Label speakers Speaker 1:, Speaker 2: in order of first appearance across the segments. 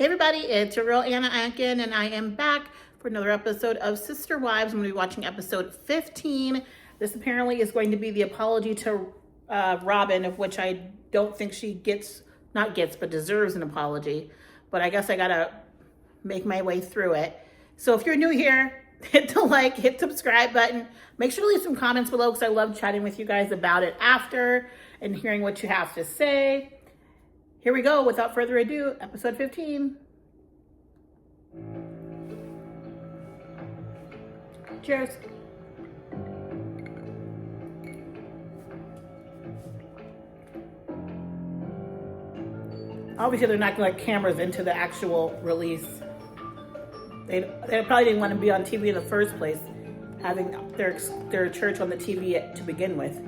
Speaker 1: Hey everybody, it's your girl Anna Ankin, and I am back for another episode of Sister Wives. I'm going to be watching episode 15. This apparently is going to be the apology to Robyn, of which I don't think she but deserves an apology. But I guess I gotta make my way through it. So if you're new here, hit the like, hit subscribe button. Make sure to leave some comments below because I love chatting with you guys about it after and hearing what you have to say. Here we go. Without further ado, episode 15. Cheers. Obviously, they're not going to let cameras into the actual release. They probably didn't want to be on TV in the first place, having their church on the TV to begin with.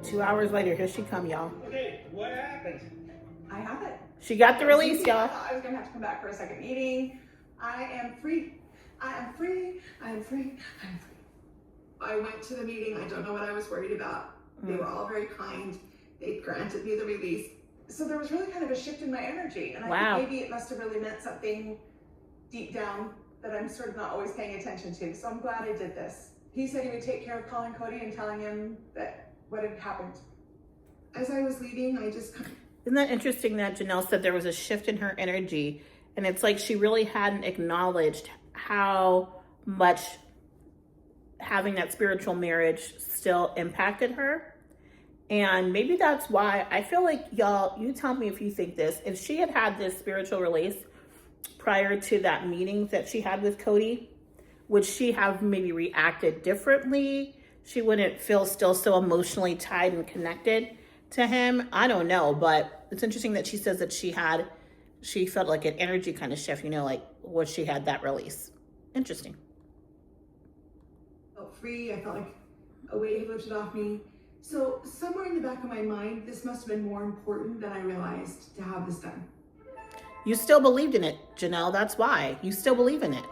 Speaker 1: 2 hours later, here she come, y'all.
Speaker 2: Okay, what happened?
Speaker 3: I have it.
Speaker 1: She got the release, y'all.
Speaker 3: I thought I was going to have to come back for a second meeting. I am free. I am free. I am free. I am free. I went to the meeting. I don't know what I was worried about. They were all very kind. They granted me the release. So there was really kind of a shift in my energy. And I think maybe it must have really meant something deep down that I'm sort of not always paying attention to. So I'm glad I did this. He said he would take care of calling Cody and telling him that what had happened. As I was leaving, I just kind of...
Speaker 1: Isn't that interesting that Janelle said there was a shift in her energy? And it's like she really hadn't acknowledged how much having that spiritual marriage still impacted her. And maybe that's why I feel like, y'all, you tell me if you think this, if she had had this spiritual release prior to that meeting that she had with Cody, would she have maybe reacted differently? She wouldn't feel still so emotionally tied and connected to him. I don't know, but it's interesting that she says that she felt like an energy kind of shift, like when she had that release. Interesting.
Speaker 3: I felt free. I felt like a weight had lifted off me. So somewhere in the back of my mind, this must have been more important than I realized to have this done.
Speaker 1: You still believed in it, Janelle. That's why. You still believe in it.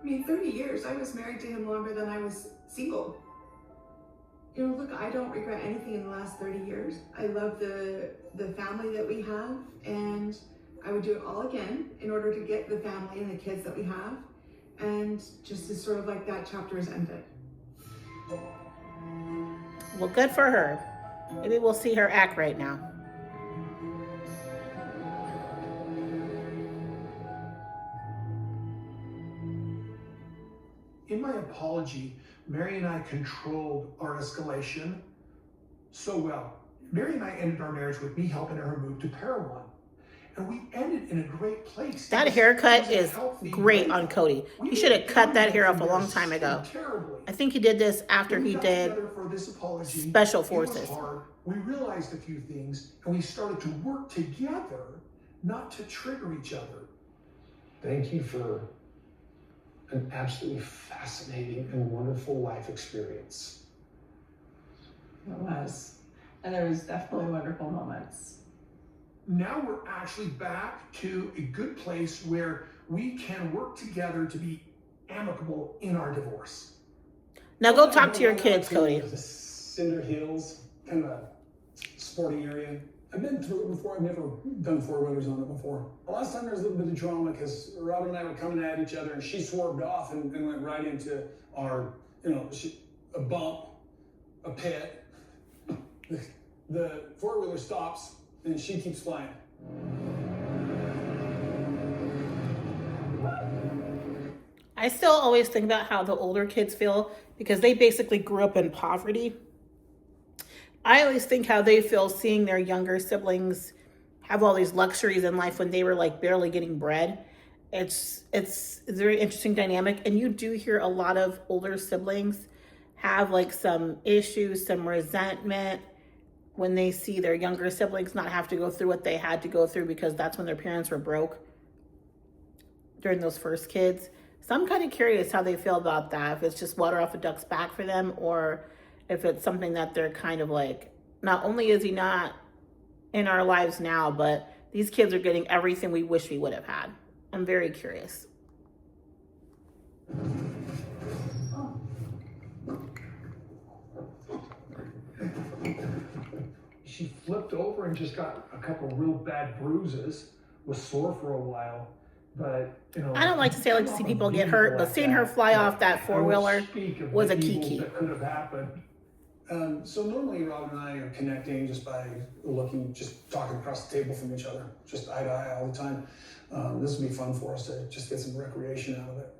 Speaker 3: I mean, 30 years. I was married to him longer than I was single. Look, I don't regret anything in the last 30 years. I love the family that we have, and I would do it all again in order to get the family and the kids that we have, and just as sort of like that chapter is ended.
Speaker 1: Well, good for her. Maybe we'll see her act right now.
Speaker 2: In my apology, Mary and I controlled our escalation so well. Mary and I ended our marriage with me helping her move to Paraguay. And we ended in a great place.
Speaker 1: That haircut is great on Cody. He should have cut that hair off a long time ago. I think he did this after he did Special Forces.
Speaker 2: We realized a few things, and we started to work together, not to trigger each other.
Speaker 4: Thank you for an absolutely fascinating and wonderful life experience.
Speaker 3: It was. And there was definitely wonderful moments.
Speaker 2: Now we're actually back to a good place where we can work together to be amicable in our divorce.
Speaker 1: Now go talk to your kids, Cody.
Speaker 4: The Cinder Hills, kind of a sporting area. I've been through it before. I've never done four-wheelers on it before. The last time there was a little bit of drama because Robyn and I were coming at each other, and she swerved off and went right into our, a bump, a pit. The four-wheeler stops, and she keeps flying.
Speaker 1: I still always think about how the older kids feel because they basically grew up in poverty. I always think how they feel seeing their younger siblings have all these luxuries in life when they were like barely getting bread. It's a very interesting dynamic. And you do hear a lot of older siblings have like some issues, some resentment when they see their younger siblings not have to go through what they had to go through because that's when their parents were broke during those first kids. So I'm kind of curious how they feel about that. If it's just water off a duck's back for them, or if it's something that they're kind of like, not only is he not in our lives now, but these kids are getting everything we wish we would have had. I'm very curious.
Speaker 2: she flipped over and just got a couple real bad bruises, was sore for a while. But, you know,
Speaker 1: I don't like to say I like to see people get hurt, but seeing her fly off that four-wheeler was a key.
Speaker 2: That could have happened.
Speaker 4: So normally Robyn and I are connecting just by looking, just talking across the table from each other, just eye to eye all the time. This would be fun for us to just get some recreation out of it.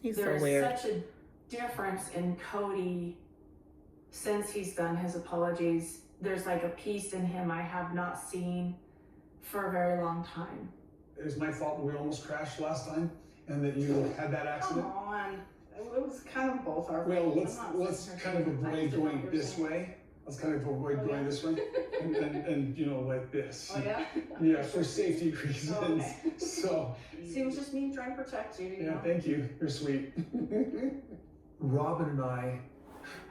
Speaker 1: He's so
Speaker 5: There's
Speaker 1: weird.
Speaker 5: such a difference in Cody since he's done his apologies. There's like a piece in him I have not seen for a very long time.
Speaker 4: It was my fault that we almost crashed last time and that you had that accident.
Speaker 3: Come on. It was kind of both our
Speaker 4: Well,
Speaker 3: fault.
Speaker 4: let's kind of avoid going this way. Let's kind of avoid going this way and you know, like this.
Speaker 3: Oh, yeah?
Speaker 4: Yeah, for safety reasons.
Speaker 3: Okay.
Speaker 4: So.
Speaker 3: See, it was just me trying to protect you.
Speaker 4: Yeah, thank you. You're sweet.
Speaker 2: Robyn and I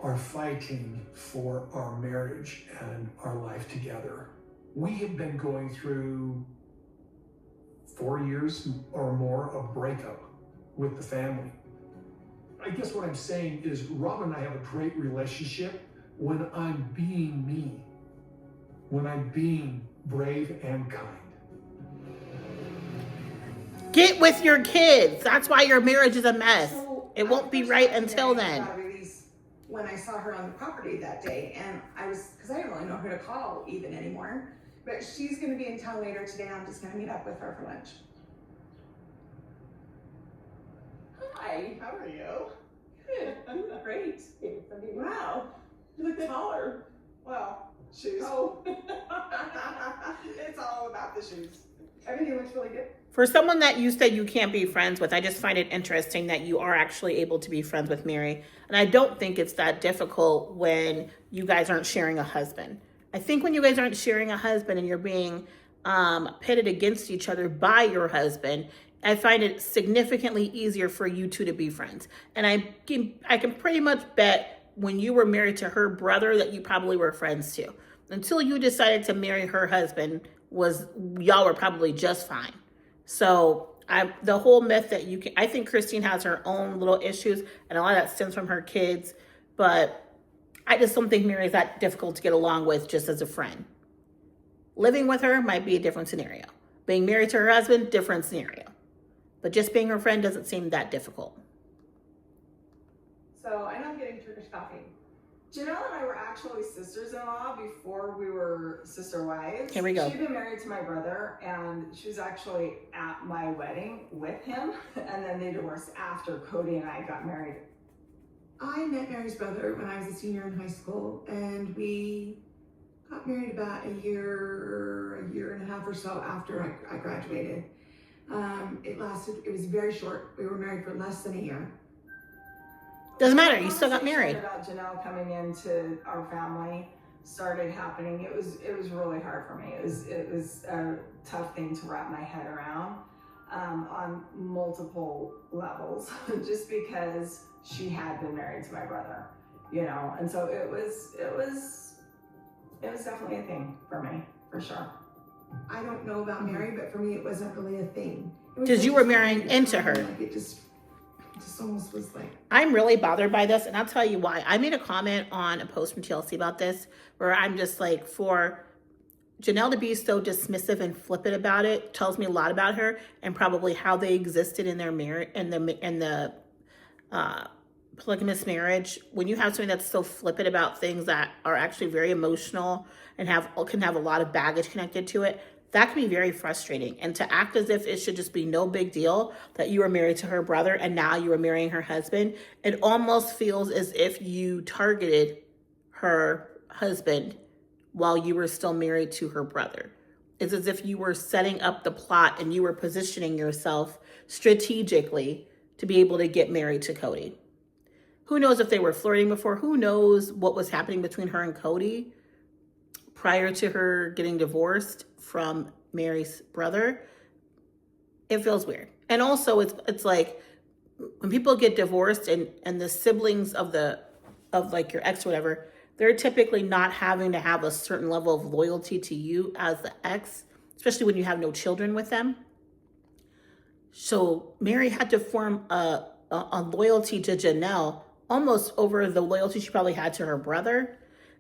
Speaker 2: are fighting for our marriage and our life together. We have been going through 4 years or more of breakup with the family. I guess what I'm saying is Robyn and I have a great relationship when I'm being me, when I'm being brave and kind.
Speaker 1: Get with your kids. That's why your marriage is a mess.
Speaker 3: So,
Speaker 1: It won't be right until then.
Speaker 3: When I saw her on the property that day, and because I didn't really know who to call even anymore, but she's going to be in town later today. I'm just going to meet up with her for lunch. Hi, how are you? Good. You look great. Wow, you look taller. Well, shoes. Oh, it's all about the shoes. Everything looks really good.
Speaker 1: For someone that you said you can't be friends with, I just find it interesting that you are actually able to be friends with Mary. And I don't think it's that difficult when you guys aren't sharing a husband. I think when you guys aren't sharing a husband and you're being pitted against each other by your husband, I find it significantly easier for you two to be friends. And I can pretty much bet when you were married to her brother that you probably were friends too. Until you decided to marry her husband, y'all were probably just fine. So the whole myth that I think Christine has her own little issues, and a lot of that stems from her kids, but I just don't think Mary's that difficult to get along with just as a friend. Living with her might be a different scenario. Being married to her husband, different scenario. But just being her friend doesn't seem that difficult.
Speaker 3: So I know I'm getting Turkish coffee.
Speaker 5: Janelle and I were actually sisters-in-law before we were sister wives.
Speaker 1: Here we go.
Speaker 5: She'd been married to my brother, and she was actually at my wedding with him, and then they divorced after Cody and I got married.
Speaker 3: I met Mary's brother when I was a senior in high school, and we got married about a year and a half or so after I graduated. It was very short. We were married for less than a year.
Speaker 1: Doesn't matter, you still got married.
Speaker 5: About Janelle coming into our family started happening. It was really hard for me. It was a tough thing to wrap my head around on multiple levels, just because she had been married to my brother, you know, and so it was definitely a thing for me, for sure.
Speaker 3: I don't know about Mary, but for me, it wasn't really a thing.
Speaker 1: Because you were marrying into her.
Speaker 3: Like it just almost was like.
Speaker 1: I'm really bothered by this, and I'll tell you why. I made a comment on a post from TLC about this, where I'm just like, for Janelle to be so dismissive and flippant about it tells me a lot about her and probably how they existed in their marriage and the polygamous marriage. When you have something that's so flippant about things that are actually very emotional and can have a lot of baggage connected to it, that can be very frustrating. And to act as if it should just be no big deal that you were married to her brother and now you are marrying her husband, it almost feels as if you targeted her husband while you were still married to her brother. It's as if you were setting up the plot and you were positioning yourself strategically to be able to get married to Cody. Who knows if they were flirting before? Who knows what was happening between her and Cody prior to her getting divorced from Mary's brother? It feels weird. And also it's like when people get divorced and the siblings of like your ex or whatever, they're typically not having to have a certain level of loyalty to you as the ex, especially when you have no children with them. So Mary had to form a loyalty to Janelle almost over the loyalty she probably had to her brother.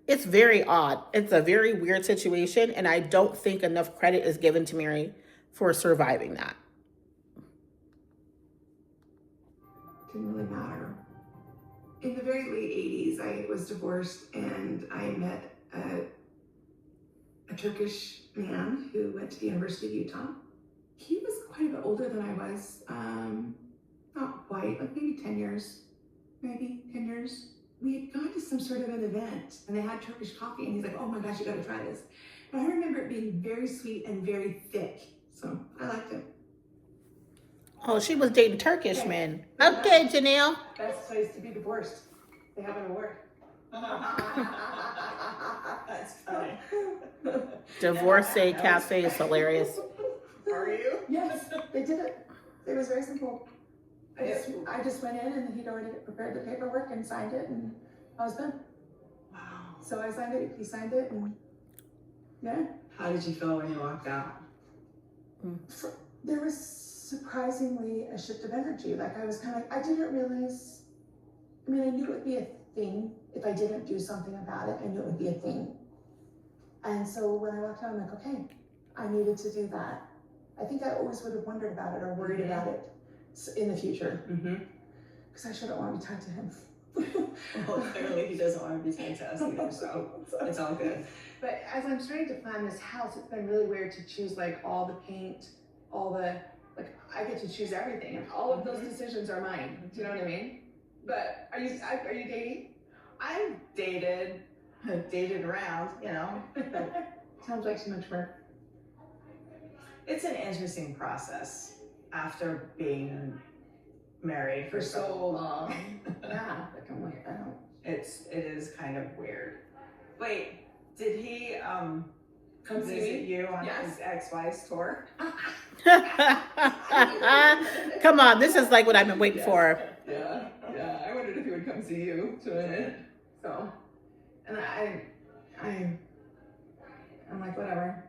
Speaker 1: It's very odd. It's a very weird situation, and I don't think enough credit is given to Mary for surviving that.
Speaker 3: Didn't really matter. In the very late 80s, I was divorced and I met a Turkish man who went to the University of Utah. He was quite a bit older than I was. Not quite, like maybe 10 years. Maybe 10 years. We had gone to some sort of an event and they had Turkish coffee and he's like, oh my gosh, you gotta try this. But I remember it being very sweet and very thick. So I liked it.
Speaker 1: Oh, she was dating Turkish men. Okay, Janelle.
Speaker 3: Best place to be divorced. They have an award.
Speaker 5: That's funny.
Speaker 1: Divorcee Cafe is hilarious.
Speaker 5: Are you?
Speaker 3: Yes, they did it. It was very simple. I just went in and he'd already prepared the paperwork and signed it and I was done.
Speaker 5: Wow.
Speaker 3: So I signed it, he signed it, and yeah.
Speaker 5: How did you feel when you walked out?
Speaker 3: There was surprisingly a shift of energy. Like I was kind of like, I didn't realize, I mean, I knew it would be a thing. If I didn't do something about it, I knew it would be a thing. And so when I walked out, I'm like, okay, I needed to do that. I think I always would have wondered about it or worried about it in the future. Because I shouldn't want to be tied to him.
Speaker 5: Well, clearly he doesn't want to be tied to us either, so it's all good.
Speaker 3: But as I'm starting to plan this house, it's been really weird to choose like all the paint, all the, like I get to choose everything and all of those decisions are mine. Do you know what I mean? But are you dating?
Speaker 5: I've dated around, you know.
Speaker 3: Sounds like so much work.
Speaker 5: It's an interesting process after being married for so long.
Speaker 3: Yeah, like I'm like, I don't.
Speaker 5: It is kind of weird. Wait, did he come visit you on his ex-wife's tour?
Speaker 1: Come on, this is like what I've been waiting for.
Speaker 3: Yeah. I wondered if he would come see you tonight. So, and I'm like, whatever.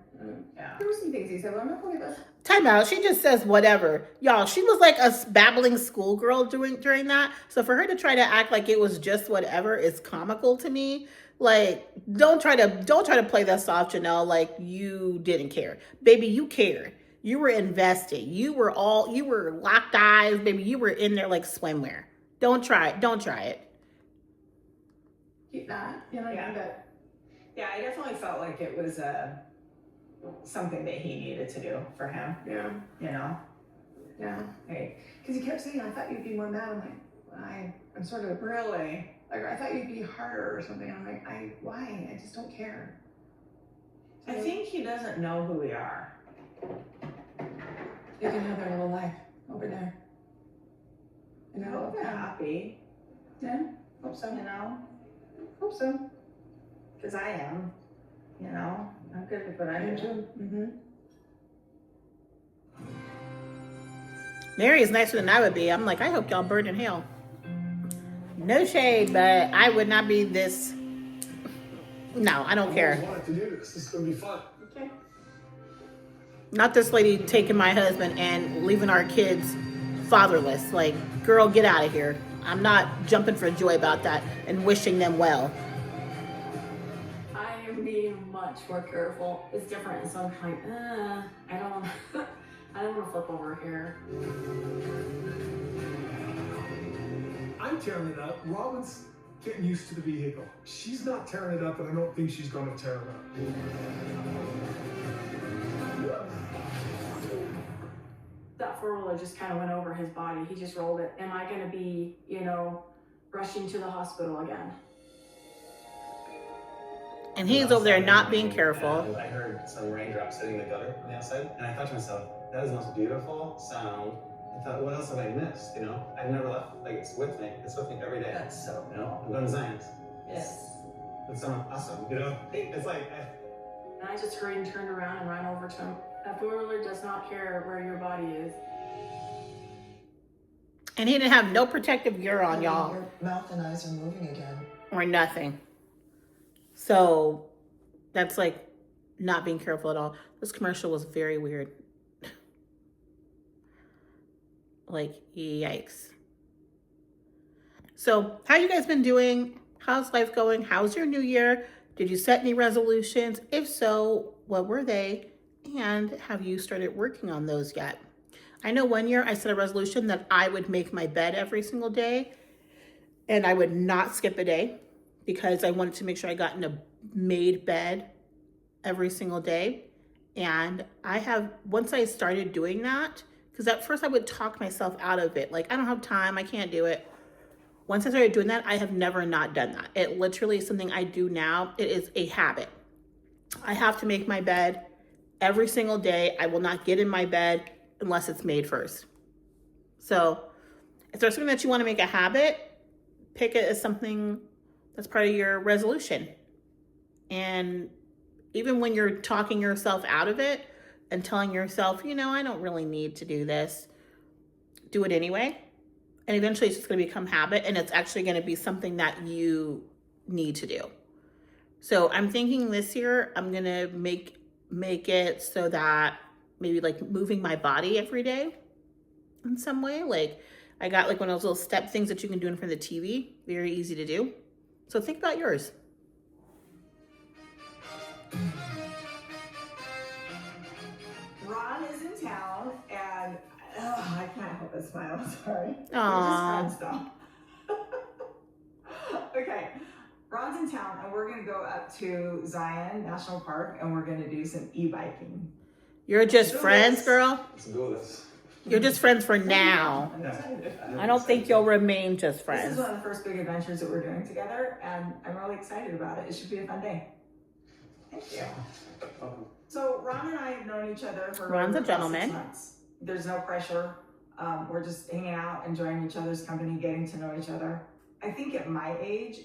Speaker 5: Yeah.
Speaker 3: There were some things he said, well, I'm not going to this.
Speaker 1: Time out. She just says whatever. Y'all, she was like a babbling schoolgirl during that. So for her to try to act like it was just whatever is comical to me. Like, don't try to play that soft, Janelle, like you didn't care. Baby, you cared. You were invested. You were locked eyes, baby. You were in there like swimwear. Don't try it.
Speaker 3: Keep that, you know,
Speaker 5: Yeah.
Speaker 3: but
Speaker 5: Yeah, I definitely felt like it was something that he needed to do for him,
Speaker 3: yeah.
Speaker 5: you know?
Speaker 3: Yeah.
Speaker 5: Like,
Speaker 3: Because he kept saying, I thought you'd be more mad. I'm like, I'm sort of,
Speaker 5: really?
Speaker 3: like, I thought you'd be harder or something. I'm like, why? I just don't care.
Speaker 5: I think he doesn't know who we are.
Speaker 3: They can have their little life over there. You
Speaker 5: I
Speaker 3: know?
Speaker 5: hope they're happy,
Speaker 3: Yeah, hope so.
Speaker 5: you know?
Speaker 3: Hope so.
Speaker 5: Because I am, you know? I'm good with what I do.
Speaker 3: Mm-hmm.
Speaker 1: Mary is nicer than I would be. I'm like, I hope y'all burn in hell. No shade, but I would not be this. No, I don't
Speaker 4: I
Speaker 1: care.
Speaker 4: always wanted to do this. This is going to be fun.
Speaker 3: Okay.
Speaker 1: Not this lady taking my husband and leaving our kids fatherless. Like, girl, get out of here. I'm not jumping for joy about that and wishing them well.
Speaker 6: I am being much more careful. It's different, and so I'm like, I don't want to flip over here.
Speaker 2: I'm tearing it up. Robyn's getting used to the vehicle. She's not tearing it up, and I don't think she's going to tear it up.
Speaker 6: That four-wheeler just kind of went over his body. He just rolled it. Am I going to be, rushing to the hospital again?
Speaker 1: And he's over there not being careful.
Speaker 7: I heard some raindrops hitting the gutter on the outside, and I thought to myself, that is the most beautiful sound. I thought, what else have I missed? I've never left. Like, it's with me. It's with me every day.
Speaker 5: That's so
Speaker 7: I'm going to Zion's.
Speaker 5: Yes.
Speaker 7: It's so awesome. It's like.
Speaker 6: And I just hurried and turned around and ran over to him. That four-wheeler does not care where your body is.
Speaker 1: And he didn't have no protective gear on, y'all.
Speaker 8: Your mouth and eyes are moving again.
Speaker 1: Or nothing. So that's like not being careful at all. This commercial was very weird. Like, yikes. So how you guys been doing? How's life going? How's your new year? Did you set any resolutions? If so, what were they? And have you started working on those yet? I know one year I set a resolution that I would make my bed every single day and I would not skip a day because I wanted to make sure I got in a made bed every single day. And once I started doing that, because at first I would talk myself out of it. Like, I don't have time, I can't do it. Once I started doing that, I have never not done that. It literally is something I do now. It is a habit. I have to make my bed every single day. I will not get in my bed unless it's made first. So if there's something that you want to make a habit, pick it as something that's part of your resolution. And even when you're talking yourself out of it and telling yourself, I don't really need to do this, do it anyway. And eventually it's just going to become habit, and it's actually going to be something that you need to do. So I'm thinking this year I'm going to make it so that maybe like moving my body every day in some way. Like I got like one of those little step things that you can do in front of the TV. Very easy to do. So think about yours.
Speaker 5: Ron is in town, and I can't help but smile. Sorry.
Speaker 1: Aww.
Speaker 5: We're just friends though. Okay. Ron's in town, and we're going to go up to Zion National Park, and we're going to do some e-biking.
Speaker 1: You're just friends, girl?
Speaker 7: Let's do this.
Speaker 1: You're just friends for now.
Speaker 5: I'm excited.
Speaker 1: I don't think you'll remain just
Speaker 5: This
Speaker 1: friends.
Speaker 5: is one of the first big adventures that we're doing together, and I'm really excited about it. It should be a fun day. Thank you. So Ron and I have known each other for
Speaker 1: Ron's a
Speaker 5: about
Speaker 1: gentleman.
Speaker 5: 6 months. There's no pressure. We're just hanging out, enjoying each other's company, getting to know each other. I think at my age,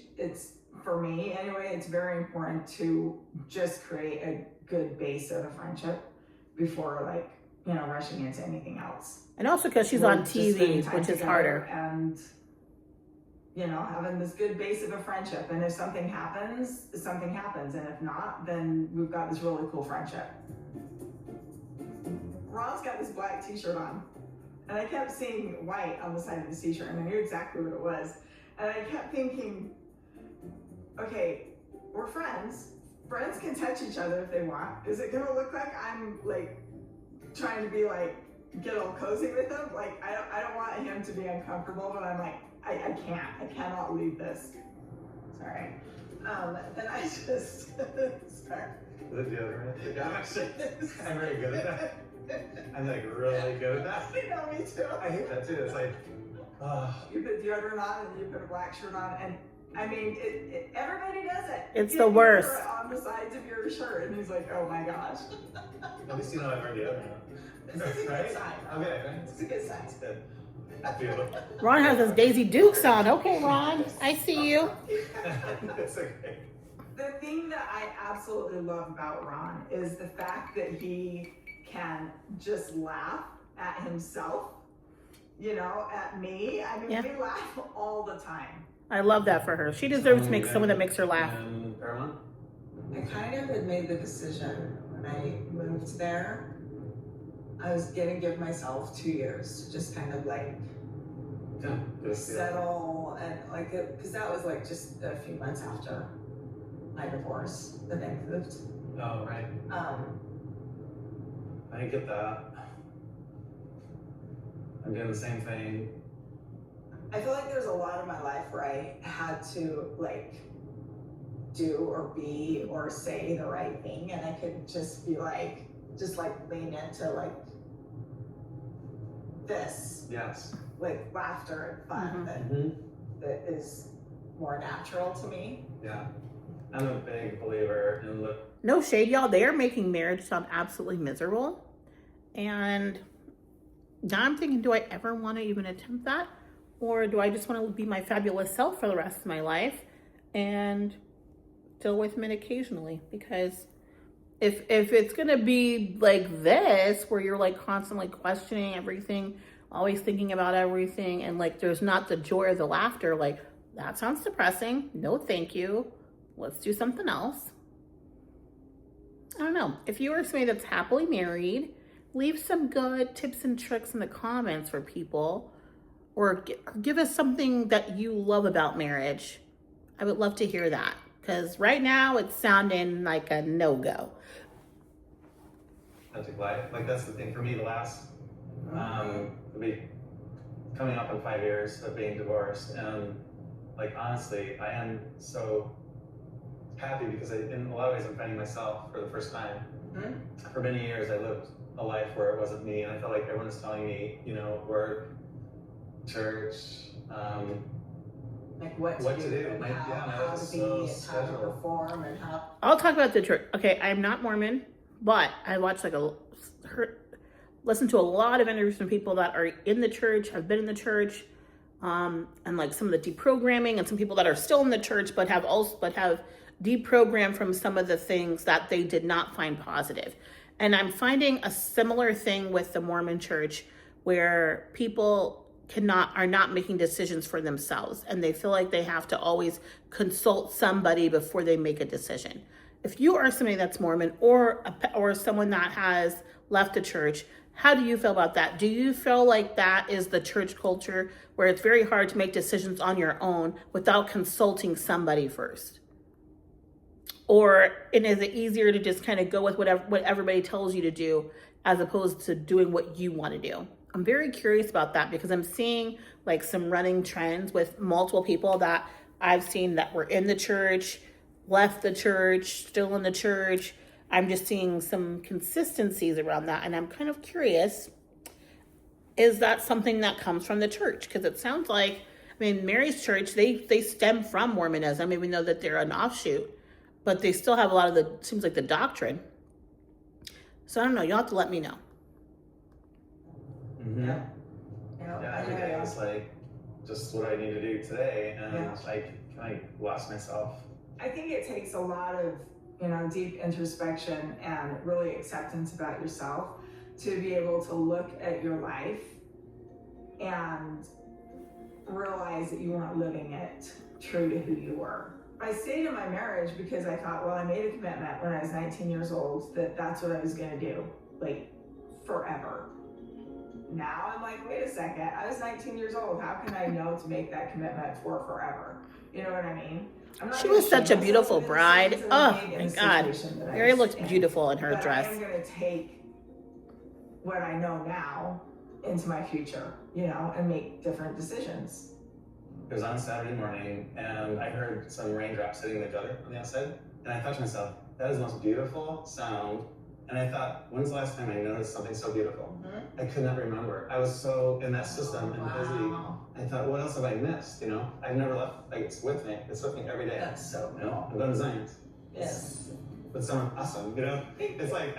Speaker 5: for me anyway, it's very important to just create a good base of a friendship before rushing into anything else.
Speaker 1: And also because she's
Speaker 5: We're
Speaker 1: on
Speaker 5: just spending
Speaker 1: TV,
Speaker 5: time
Speaker 1: which is
Speaker 5: together
Speaker 1: harder.
Speaker 5: And having this good base of a friendship. And if something happens, something happens. And if not, then we've got this really cool friendship. Ron's got this black t-shirt on. And I kept seeing white on the side of the t-shirt, and I knew exactly what it was. And I kept thinking, okay, we're friends. Friends can touch each other if they want. Is it gonna look like I'm trying to be get all cozy with him? I don't want him to be uncomfortable, but I'm I cannot leave this. Sorry. And I just, sorry.
Speaker 7: The deodorant. I'm very good at that. I'm really good at that.
Speaker 5: You know me too.
Speaker 7: I hate that too. It's
Speaker 5: You put deodorant on and you put a black shirt on, and I mean, everybody does it.
Speaker 1: It's
Speaker 5: You
Speaker 1: the
Speaker 5: put
Speaker 1: worst.
Speaker 5: it on the sides of your shirt, and he's like, oh my gosh.
Speaker 7: at least you know I've heard deodorant.
Speaker 5: This is a
Speaker 7: Right?
Speaker 5: good sign.
Speaker 7: Okay, right?
Speaker 5: It's a good sign.
Speaker 7: That's good. I feel it.
Speaker 1: Ron has his Daisy Dukes on. Okay, Ron, I see you.
Speaker 7: That's okay.
Speaker 5: The thing that I absolutely love about Ron is the fact that he can just laugh at himself, at me. I mean,
Speaker 1: Yeah.
Speaker 5: we laugh all the time.
Speaker 1: I love that for her. She deserves to make someone that makes her laugh.
Speaker 7: And Paramount?
Speaker 8: I kind of had made the decision when I moved there. I was gonna give myself 2 years to just kind of
Speaker 7: Yeah. Just
Speaker 8: settle and because that was just a few months after my divorce that I moved.
Speaker 7: Oh, right. I get that. I'm doing the same thing.
Speaker 8: I feel like there's a lot of my life where I had to do or be or say the right thing, and I could just be lean into this
Speaker 7: Yes.
Speaker 8: laughter and fun that is more natural to me.
Speaker 7: Yeah. I'm a big believer in
Speaker 1: No shade, y'all. They are making marriage sound absolutely miserable. And now I'm thinking, do I ever want to even attempt that? Or do I just want to be my fabulous self for the rest of my life and deal with men occasionally? Because if it's going to be like this, where you're constantly questioning everything, always thinking about everything, and there's not the joy or the laughter, that sounds depressing. No, thank you. Let's do something else. I don't know. If you are somebody that's happily married, leave some good tips and tricks in the comments for people, or give us something that you love about marriage. I would love to hear that, Because right now it's sounding like a no-go.
Speaker 7: Authentic life. Like that's the thing for me. The last, it'll be coming up in 5 years of being divorced, and like honestly, I am so happy because in a lot of ways I'm finding myself for the first time. For many years I lived a life where it wasn't me, and I felt like everyone was telling me, you know, work, church,
Speaker 8: Like what to do, and how to be, and how to perform, and how.
Speaker 1: I'll talk about the church. Okay, I'm not Mormon, but I watched listen to a lot of interviews from people that are in the church, have been in the church, and like some of the deprogramming, and some people that are still in the church but have deprogrammed from some of the things that they did not find positive. And I'm finding a similar thing with the Mormon church, where people are not making decisions for themselves, and they feel like they have to always consult somebody before they make a decision. If you are somebody that's Mormon or someone that has left the church, how do you feel about that? Do you feel like that is the church culture, where it's very hard to make decisions on your own without consulting somebody first? Or is it easier to just kind of go with what everybody tells you to do, as opposed to doing what you want to do? I'm very curious about that, because I'm seeing like some running trends with multiple people that I've seen that were in the church, left the church, still in the church. I'm just seeing some consistencies around that, and I'm kind of curious, is that something that comes from the church? Because it sounds like, Mary's church, they stem from Mormonism, even though that they're an offshoot, but they still have a lot of seems like the doctrine. So I don't know, you'll have to let me know.
Speaker 7: Yeah, every day is like just what I need to do today, and I lost myself.
Speaker 5: I think it takes a lot of, deep introspection and really acceptance about yourself to be able to look at your life and realize that you weren't living it true to who you were. I stayed in my marriage because I thought, well, I made a commitment when I was 19 years old that that's what I was going to do, like forever. Now I'm like, wait a second, I was 19 years old. How can I know to make that commitment for forever? You know what I mean?
Speaker 1: She was such a beautiful bride. Oh my God. Mary looked beautiful in her dress.
Speaker 5: I'm going to take what I know now into my future, and make different decisions.
Speaker 7: It was on Saturday morning, and I heard some raindrops hitting the gutter on the outside, and I thought to myself, that is the most beautiful sound. And I thought, when's the last time I noticed something so beautiful? I could not remember. I was so in that system and busy. I thought, what else have I missed? I've never left. Like, it's with me. It's with me every day.
Speaker 8: That's so cool.
Speaker 7: I'm going to Zion's.
Speaker 8: Yes.
Speaker 7: With someone awesome, It's like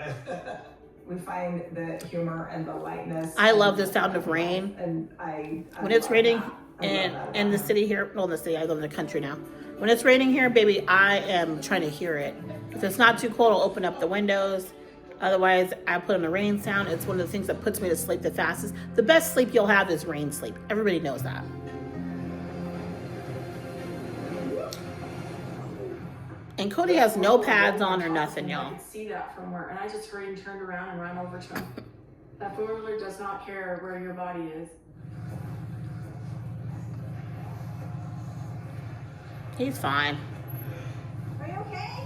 Speaker 5: we find the humor and the lightness.
Speaker 1: I love the sound of rain.
Speaker 5: And I
Speaker 1: when it's raining in the city here, well, in the city, I live in the country now. When it's raining here, baby, I am trying to hear it. If it's not too cold, I'll open up the windows. Otherwise, I put on the rain sound. It's one of the things that puts me to sleep the fastest. The best sleep you'll have is rain sleep. Everybody knows that. And Cody has no pads on or nothing, y'all.
Speaker 6: I could see that from where, and I just hurried and turned around and ran over to him. That four-wheeler does not care where your body is.
Speaker 1: He's fine.
Speaker 8: Are you okay?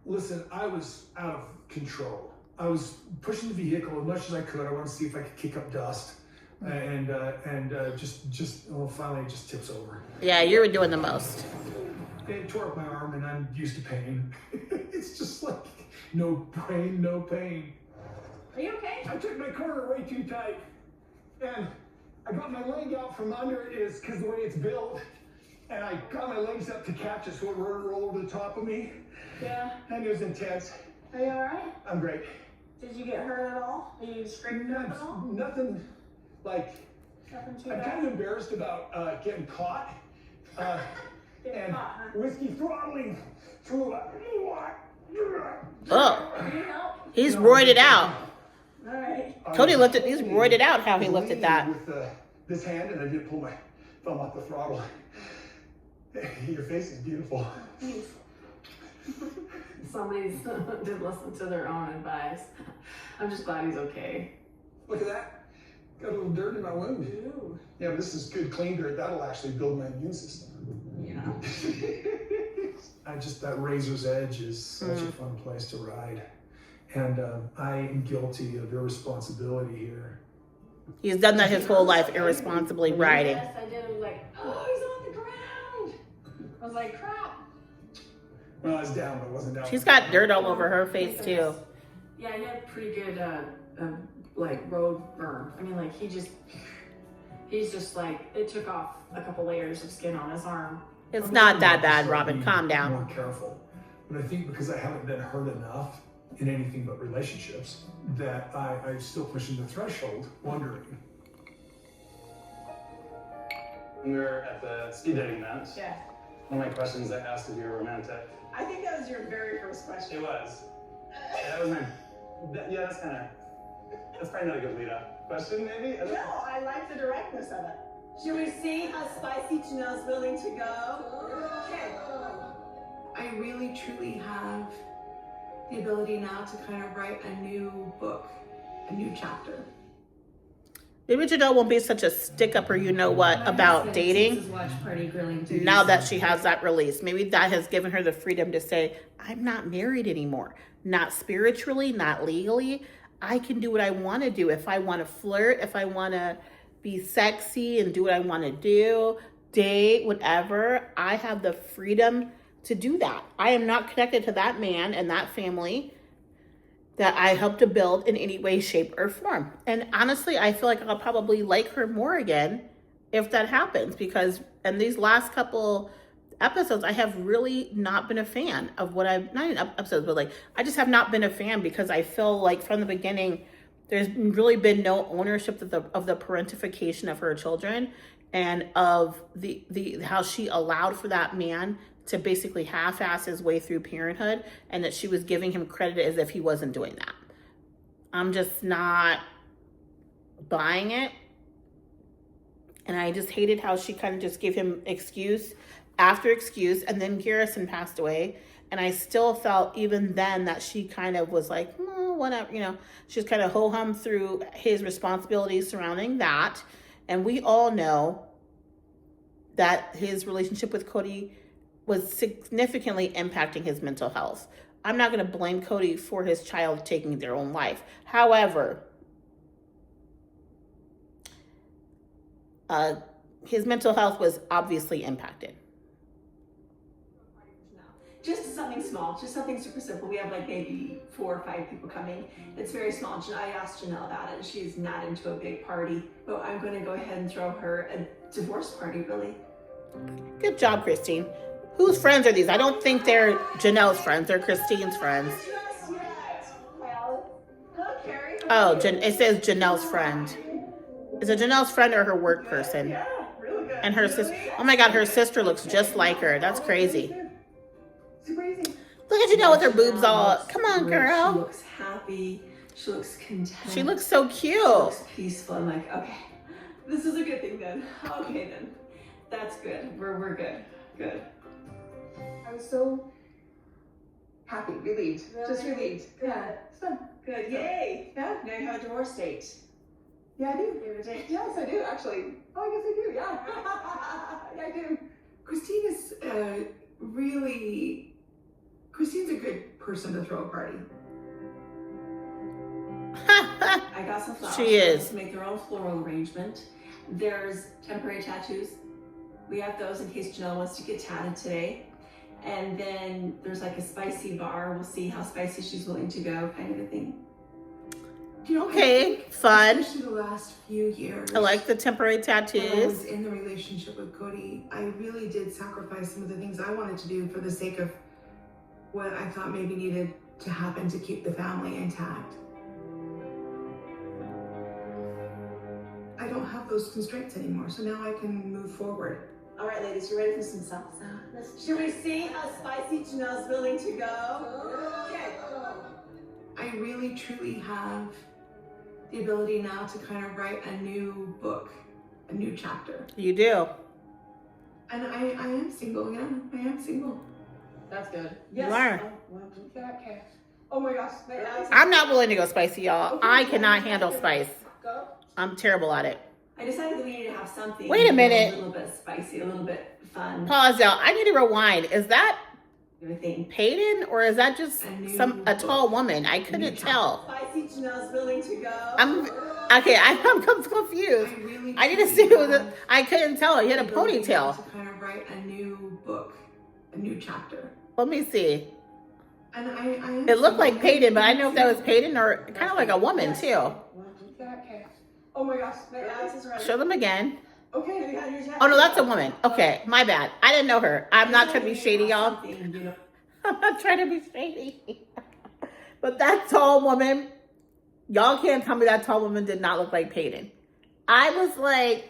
Speaker 2: Listen, I was out of control. I was pushing the vehicle as much as I could. I wanted to see if I could kick up dust, and finally it just tips over.
Speaker 1: Yeah, you were doing the most.
Speaker 2: It tore up my arm, and I'm used to pain. It's just like no pain, no pain.
Speaker 8: Are you okay?
Speaker 4: I took my corner way too tight, and I got my leg out from under it is because the way it's built, and I got my legs up to catch it so it wouldn't roll over the top of me.
Speaker 6: Yeah.
Speaker 4: And it was intense.
Speaker 6: Are you alright?
Speaker 4: I'm great.
Speaker 6: Did you get hurt at all? Are you scraped up at all?
Speaker 4: Nothing like.
Speaker 6: Nothing too
Speaker 4: I'm
Speaker 6: bad?
Speaker 4: kind of embarrassed about getting caught. And
Speaker 6: caught, huh?
Speaker 4: whiskey throttling through a.
Speaker 1: Oh,
Speaker 6: Can you help?
Speaker 1: he's roided out.
Speaker 6: Alright.
Speaker 1: Cody he's roided out how he lifted that.
Speaker 2: With this hand, and I did pull my thumb off the throttle. Your face is beautiful.
Speaker 6: Thanks. Somebody did listen to their own advice. I'm just glad he's okay.
Speaker 2: Look at that.
Speaker 4: Got a little dirt in my wound.
Speaker 5: Ooh.
Speaker 4: Yeah, but this is good, clean dirt. That'll actually build my immune system.
Speaker 5: Yeah.
Speaker 2: That Razor's Edge is such a fun place to ride. And I am guilty of irresponsibility here.
Speaker 1: He's done that his whole life, irresponsibly riding.
Speaker 6: Yes, I did. I was like, oh, he's on the ground. I was like, crap.
Speaker 4: Well, I was down, but I wasn't down.
Speaker 1: She's got dirt all over her face too.
Speaker 6: Yeah, he had pretty good, like road burn. I mean, like he's just like, it took off a couple layers of skin on his arm.
Speaker 1: It's not that bad, Robyn. Calm down.
Speaker 2: More careful. But I think because I haven't been hurt enough in anything but relationships, that I'm still pushing the threshold, wondering.
Speaker 7: When we were at the speed dating event,
Speaker 8: Yeah.
Speaker 7: one of my questions I asked if you were romantic.
Speaker 8: I think that was your very first question.
Speaker 7: It was. That was my. Yeah, that's probably not a good lead up question, maybe? I don't know.
Speaker 8: No, I like the directness of it. Should we see how spicy Janelle's willing to go? Okay.
Speaker 3: I really truly have the ability now to kind of write a new book, a new chapter.
Speaker 1: Maybe Janelle won't be such a stick up or you know what about dating now that she has that release. Maybe that has given her the freedom to say, I'm not married anymore. Not spiritually, not legally. I can do what I want to do. If I want to flirt, if I want to be sexy and do what I want to do, date, whatever, I have the freedom to do that. I am not connected to that man and that family that I helped to build in any way, shape, or form. And honestly, I feel like I'll probably like her more again if that happens, because in these last couple episodes, I have really not been a fan of what I've, not even episodes, but like, I just have not been a fan because I feel like from the beginning, there's really been no ownership of the parentification of her children and of the how she allowed for that man to basically half-ass his way through parenthood, and that she was giving him credit as if he wasn't doing that. I'm just not buying it. And I just hated how she kind of just gave him excuse after excuse, and then Garrison passed away. And I still felt even then that she kind of was like, oh, whatever, you know, she's kind of ho-hum through his responsibilities surrounding that. And we all know that his relationship with Cody was significantly impacting his mental health. I'm not going to blame Cody for his child taking their own life. However, his mental health was obviously impacted.
Speaker 5: Just something small, just something super simple. We have like maybe 4 or 5 people coming. It's very small. I asked Janelle about it. She's not into a big party, but I'm going to go ahead and throw her a divorce party, really.
Speaker 1: Good job, Christine. Whose friends are these? I don't think they're Janelle's friends. They're Christine's friends. Oh, it says Janelle's friend. Is it Janelle's friend or her work person?
Speaker 8: Yeah, really good.
Speaker 1: And her sister. Oh my God, her sister looks just like her. That's crazy.
Speaker 3: Super easy.
Speaker 1: Look at Janelle with her boobs all. Come on,
Speaker 5: She
Speaker 1: girl.
Speaker 5: looks happy. She looks content.
Speaker 1: She looks so cute.
Speaker 5: She looks peaceful. I'm like, okay, this is a good thing then. Okay then, that's good. We're good. Good.
Speaker 3: I was so happy, relieved, just relieved.
Speaker 5: Good.
Speaker 3: Yeah, it's fun.
Speaker 5: Good. Yay.
Speaker 3: Yeah,
Speaker 8: Now you have a divorce date.
Speaker 3: yeah, I do.
Speaker 8: You have a date?
Speaker 3: Yes, I do actually. Oh, I guess I do. Yeah, yeah, I do. Christine is Christine's a good person to throw a party.
Speaker 5: I got some flowers.
Speaker 1: She is.
Speaker 5: To make their own floral arrangement. There's temporary tattoos. We have those in case Janelle wants to get tatted today. And then there's like a spicy bar. We'll see how spicy she's willing to go, kind of a thing.
Speaker 3: You know,
Speaker 1: Okay,
Speaker 3: I think,
Speaker 1: fun.
Speaker 3: especially the last few years.
Speaker 1: I like the temporary
Speaker 3: When I was
Speaker 1: tattoos.
Speaker 3: in the relationship with Cody, I really did sacrifice some of the things I wanted to do for the sake of what I thought maybe needed to happen to keep the family intact. I don't have those constraints anymore, so now I can move forward.
Speaker 8: All right, ladies, you ready for some salsa?
Speaker 5: Should we see how spicy Janelle's willing to go? Okay.
Speaker 3: I really truly have the ability now to kind of write a new book, a new chapter.
Speaker 1: You do.
Speaker 3: And I am single, yeah, I am single.
Speaker 6: That's good.
Speaker 1: You are.
Speaker 8: Oh my gosh.
Speaker 1: I'm not willing to go spicy, y'all. I cannot handle spice. I'm terrible at it.
Speaker 5: I decided that we needed to have something.
Speaker 1: Wait a minute.
Speaker 5: A little bit spicy, a little bit fun.
Speaker 1: Pause out. I need to rewind. Is that
Speaker 5: Everything.
Speaker 1: Peyton or is that just a tall woman? I couldn't tell.
Speaker 8: Spicy Janelle's willing to go.
Speaker 1: I'm confused. I need to see who I couldn't tell. He had a ponytail.
Speaker 3: To kind of write a new book, a new chapter.
Speaker 1: Let me see.
Speaker 3: And I
Speaker 1: It looked like Peyton, but I don't know if that was Peyton or kind of like a woman too.
Speaker 3: Okay. Oh my gosh, my eyes is ready.
Speaker 1: Show them again.
Speaker 3: Okay, we got your jacket.
Speaker 1: Oh no, that's a woman. Okay, my bad. I didn't know her. I'm not trying to be shady, y'all. I'm not trying to be shady. But that tall woman, y'all can't tell me that tall woman did not look like Peyton. I was like,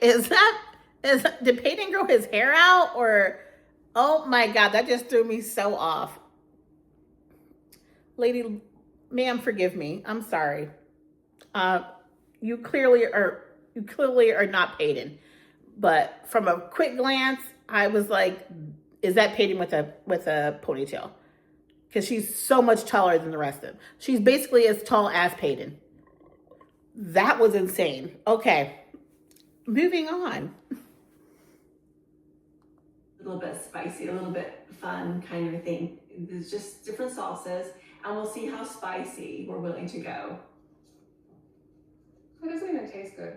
Speaker 1: did Peyton grow his hair out or, oh my God, that just threw me so off. Lady, ma'am, forgive me. I'm sorry. You clearly are not Peyton. But from a quick glance, I was like, is that Peyton with a ponytail? Because she's so much taller than the rest of them. She's basically as tall as Peyton. That was insane. Okay, moving on.
Speaker 5: A little bit spicy, a little bit fun kind of a thing. There's just different salsas, and we'll see how spicy we're willing to go.
Speaker 3: It doesn't even taste good.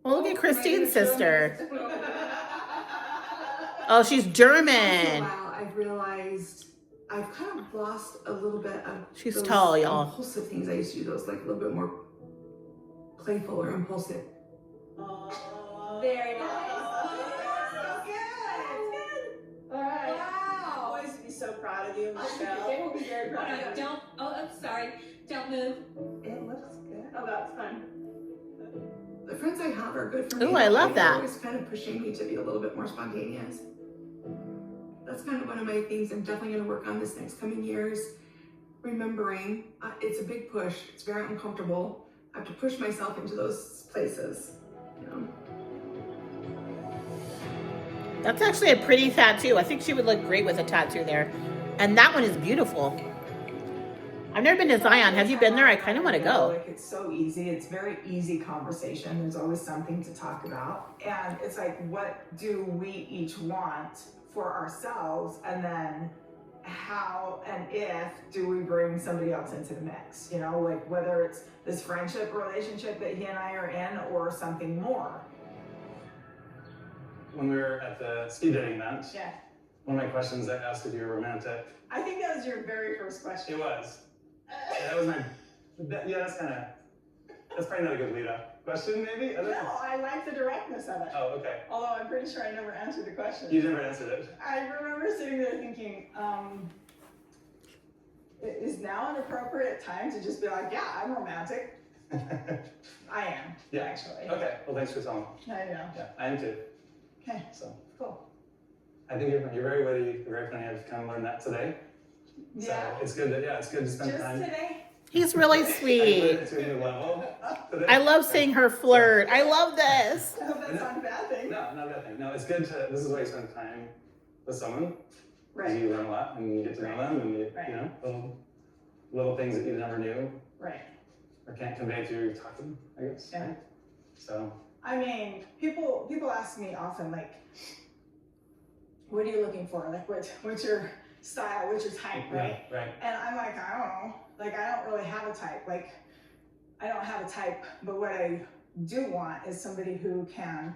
Speaker 1: Well, look at Christine's sister. Oh, she's German.
Speaker 3: Wow, I've realized I've kind of lost a little bit of
Speaker 1: She's
Speaker 3: those
Speaker 1: tall, y'all.
Speaker 3: impulsive things I used to do. Those like a little bit more playful or impulsive.
Speaker 5: Very nice.
Speaker 8: All right. Wow. Boys would be so proud of you, Michelle.
Speaker 3: They will be very proud of you.
Speaker 6: Don't. Oh, I'm sorry. Don't move.
Speaker 3: It looks good.
Speaker 5: Oh, that's fun.
Speaker 3: The friends I have are good for me.
Speaker 1: Ooh, I love
Speaker 3: They're
Speaker 1: that.
Speaker 3: always kind of pushing me to be a little bit more spontaneous. That's kind of one of my things I'm definitely going to work on this next coming years. Remembering it's a big push. It's very uncomfortable. I have to push myself into those places. You know.
Speaker 1: That's actually a pretty tattoo. I think she would look great with a tattoo there. And that one is beautiful. I've never been to Zion. Have you been there? I kind of want to go.
Speaker 5: Like, it's so easy. It's very easy conversation. There's always something to talk about. And it's like, what do we each want for ourselves? And then how and if do we bring somebody else into the mix? You know, like whether it's this friendship relationship that he and I are in or something more.
Speaker 7: When we were at the speed dating event,
Speaker 5: Yeah.
Speaker 7: one of my questions I asked if you were romantic.
Speaker 5: I think that was your very first question.
Speaker 7: It was. That was that's probably not a good lead up question, maybe? I don't know.
Speaker 5: No, I like the directness of it.
Speaker 7: Oh, okay.
Speaker 5: Although I'm pretty sure I never answered the question.
Speaker 7: You never answered it.
Speaker 5: I remember sitting there thinking, is now an appropriate time to just be like, yeah, I'm romantic. I am,
Speaker 7: Yeah.
Speaker 5: actually.
Speaker 7: Okay, well, thanks for telling me.
Speaker 5: I know.
Speaker 7: Yeah, I am too.
Speaker 5: Okay,
Speaker 7: So,
Speaker 5: cool.
Speaker 7: I think you're very witty, you're very funny. I've kind of learned that today. So
Speaker 5: Yeah,
Speaker 7: it's good to spend
Speaker 5: just
Speaker 7: time.
Speaker 5: today.
Speaker 1: He's really
Speaker 7: I put
Speaker 1: sweet.
Speaker 7: it to a new level today.
Speaker 1: I love seeing her flirt. I love this.
Speaker 5: I hope that's not a bad thing.
Speaker 7: No, not a bad thing. No, it's good this is why you spend time with someone. Because
Speaker 5: Right,
Speaker 7: you learn a lot and you get to know them and you
Speaker 5: Right.
Speaker 7: know, little things that you never knew
Speaker 5: right.
Speaker 7: or can't convey through talking, I guess.
Speaker 5: Yeah.
Speaker 7: Right? So,
Speaker 5: I mean, people ask me often, like, what are you looking for? Like, what's your style? What's your type, right?
Speaker 7: yeah, right.
Speaker 5: And I'm like, I don't know. Like, I don't really have a type. Like, I don't have a type, but what I do want is somebody who can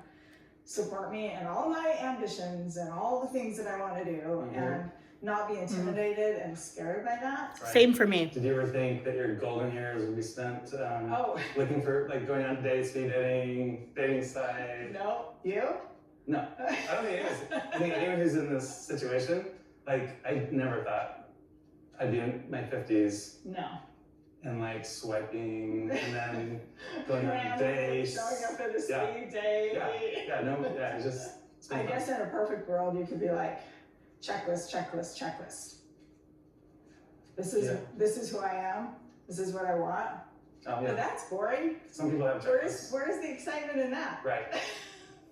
Speaker 5: support me in all my ambitions and all the things that I want to do
Speaker 7: Mhm.
Speaker 5: and not be intimidated and scared by that.
Speaker 7: Right.
Speaker 1: Same for me.
Speaker 7: Did you ever think that your golden years would be spent
Speaker 5: Oh,
Speaker 7: looking for, like, going on dates, speed dating site?
Speaker 5: no, you?
Speaker 7: No, I don't think it is. I think anyone who's in this situation, like, I never thought I'd be in my 50s
Speaker 5: No.
Speaker 7: and, like, swiping and then going on
Speaker 5: Randomly
Speaker 7: dates.
Speaker 5: showing up at a
Speaker 7: Yeah.
Speaker 5: speed date.
Speaker 7: It's just, it's been
Speaker 5: I
Speaker 7: fun.
Speaker 5: guess in a perfect world, you could be like, checklist, checklist, checklist. This is who I am. This is what I want.
Speaker 7: Oh,
Speaker 5: But
Speaker 7: yeah.
Speaker 5: that's boring.
Speaker 7: Some people have checklists.
Speaker 5: Where's the excitement in that?
Speaker 7: Right.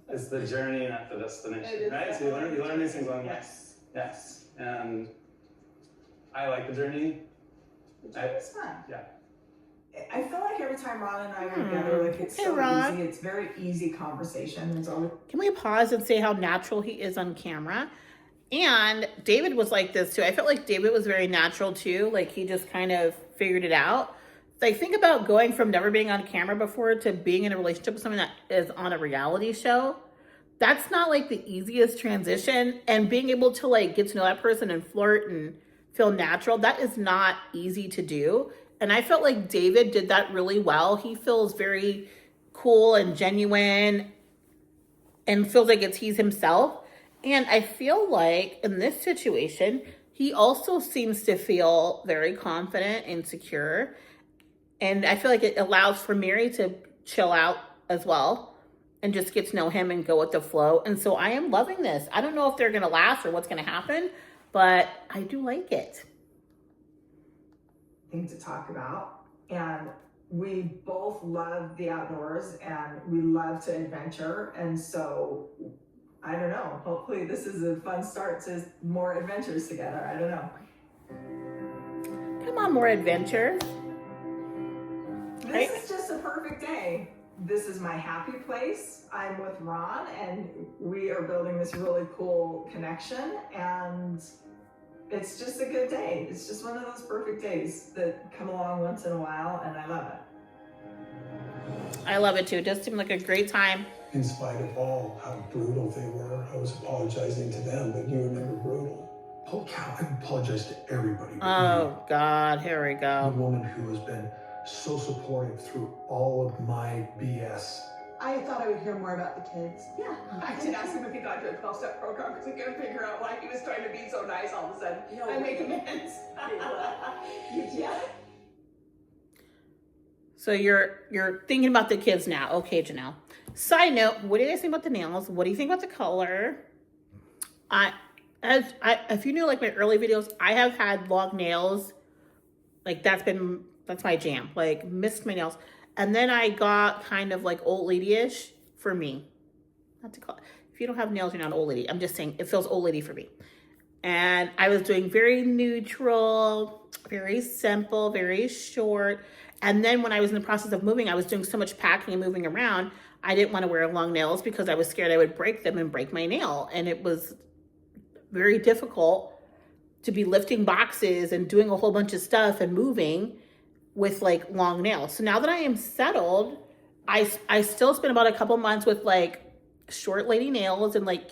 Speaker 7: It's the journey, not the
Speaker 5: It
Speaker 7: destination,
Speaker 5: is
Speaker 7: right? So you learn these things along the way.
Speaker 5: Yes.
Speaker 7: Yes. And I like the journey.
Speaker 5: The journey's fun.
Speaker 7: Yeah.
Speaker 5: I feel like every time Ron and I are together, like it's
Speaker 1: Hey,
Speaker 5: so
Speaker 1: Ron.
Speaker 5: easy. It's very easy conversation. There's always
Speaker 1: Can we pause and say how natural he is on camera? And David was like this too. I felt like David was very natural too. Like he just kind of figured it out. Like think about going from never being on camera before to being in a relationship with someone that is on a reality show. That's not like the easiest transition. And being able to like get to know that person and flirt and feel natural, that is not easy to do. And I felt like David did that really well. He feels very cool and genuine and feels like he's himself. And I feel like in this situation, he also seems to feel very confident and secure. And I feel like it allows for Mary to chill out as well and just get to know him and go with the flow. And so I am loving this. I don't know if they're going to last or what's going to happen, but I do like it.
Speaker 5: thing to talk about. And we both love the outdoors and we love to adventure. And so, I don't know, hopefully this is a fun start to more adventures together. I don't know.
Speaker 1: Come on, more adventure.
Speaker 5: This is just a perfect day. This is my happy place. I'm with Ron and we are building this really cool connection, and it's just a good day. It's just one of those perfect days that come along once in a while, and I love it.
Speaker 1: I love it too. It does seem like a great time.
Speaker 4: In spite of all how brutal they were, I was apologizing to them, but you were never brutal.
Speaker 2: Holy cow, I apologize to everybody. But
Speaker 1: Oh God, here we
Speaker 2: you,
Speaker 1: go.
Speaker 2: the woman who has been so supportive through all of my BS.
Speaker 3: I thought I would hear more about the kids.
Speaker 8: Yeah.
Speaker 3: I did ask him if he got to a 12-step program because I couldn't figure out why he was trying to be so nice all of a sudden.
Speaker 8: No
Speaker 3: I make
Speaker 8: way.
Speaker 3: amends.
Speaker 8: Yeah.
Speaker 1: So you're thinking about the kids now. Okay, Janelle. Side note, what do you guys think about the nails? What do you think about the color? If you knew like my early videos, I have had long nails. Like that's my jam. Like missed my nails. And then I got kind of like old lady-ish for me. Not to call it. If you don't have nails, you're not an old lady. I'm just saying it feels old lady for me. And I was doing very neutral, very simple, very short. And then when I was in the process of moving, I was doing so much packing and moving around. I didn't want to wear long nails because I was scared I would break them and break my nail. And it was very difficult to be lifting boxes and doing a whole bunch of stuff and moving with like long nails. So now that I am settled, I still spend about a couple months with like short lady nails and like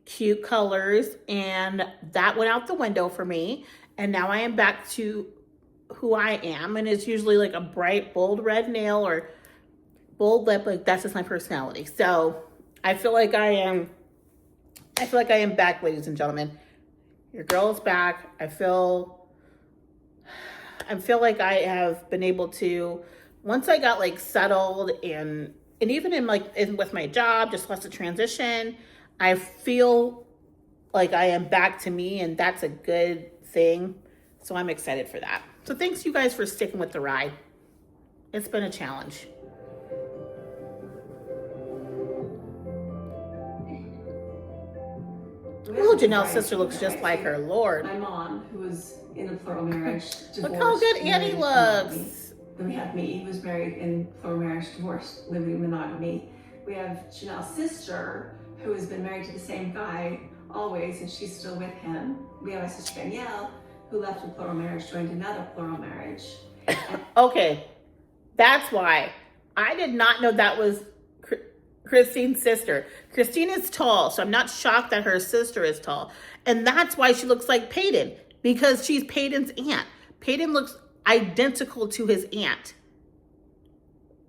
Speaker 1: cute colors, and that went out the window for me. And now I am back to who I am, and it's usually like a bright bold red nail or bold lip. Like that's just my personality. So I feel like I am back, ladies and gentlemen. Your girl is back. I feel like I have been able to, once I got like settled and even with my job, just less a transition, I feel like I am back to me, and that's a good thing. So I'm excited for that. So thanks you guys for sticking with the ride. It's been a challenge. Oh, Janelle's sister looks just like her. Lord.
Speaker 6: My mom, who was in a plural marriage,
Speaker 1: Look
Speaker 6: divorced.
Speaker 1: how good
Speaker 6: married,
Speaker 1: Annie
Speaker 6: monogamy.
Speaker 1: looks.
Speaker 6: Then we have me, who was married in plural marriage, divorced, living in monogamy. We have Janelle's sister, who has been married to the same guy always, and she's still with him. We have my sister Danielle, who left a plural marriage, joined another plural marriage.
Speaker 1: Okay, that's why. I did not know that was Christine's sister. Christine is tall, so I'm not shocked that her sister is tall. And that's why she looks like Peyton, because she's Peyton's aunt. Peyton looks identical to his aunt.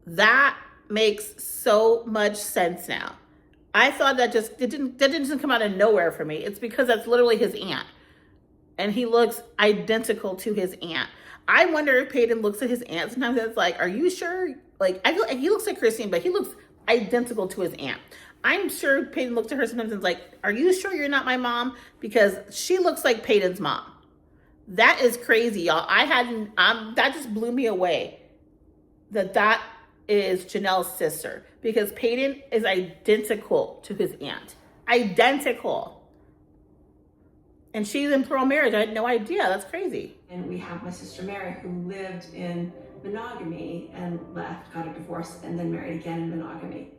Speaker 1: That makes so much sense now. I thought that didn't just come out of nowhere for me. It's because that's literally his aunt. And he looks identical to his aunt. I wonder if Peyton looks at his aunt sometimes and it's like, are you sure? Like, I feel like he looks like Christine, but he looks identical to his aunt. I'm sure Peyton looks at her sometimes and is like, are you sure you're not my mom? Because she looks like Peyton's mom. That is crazy, y'all. That just blew me away. That is Janelle's sister, because Peyton is identical to his aunt. Identical. And she's in plural marriage. I had no idea. That's crazy.
Speaker 6: And we have my sister Mary, who lived in monogamy and left, got a divorce, and then married again in monogamy.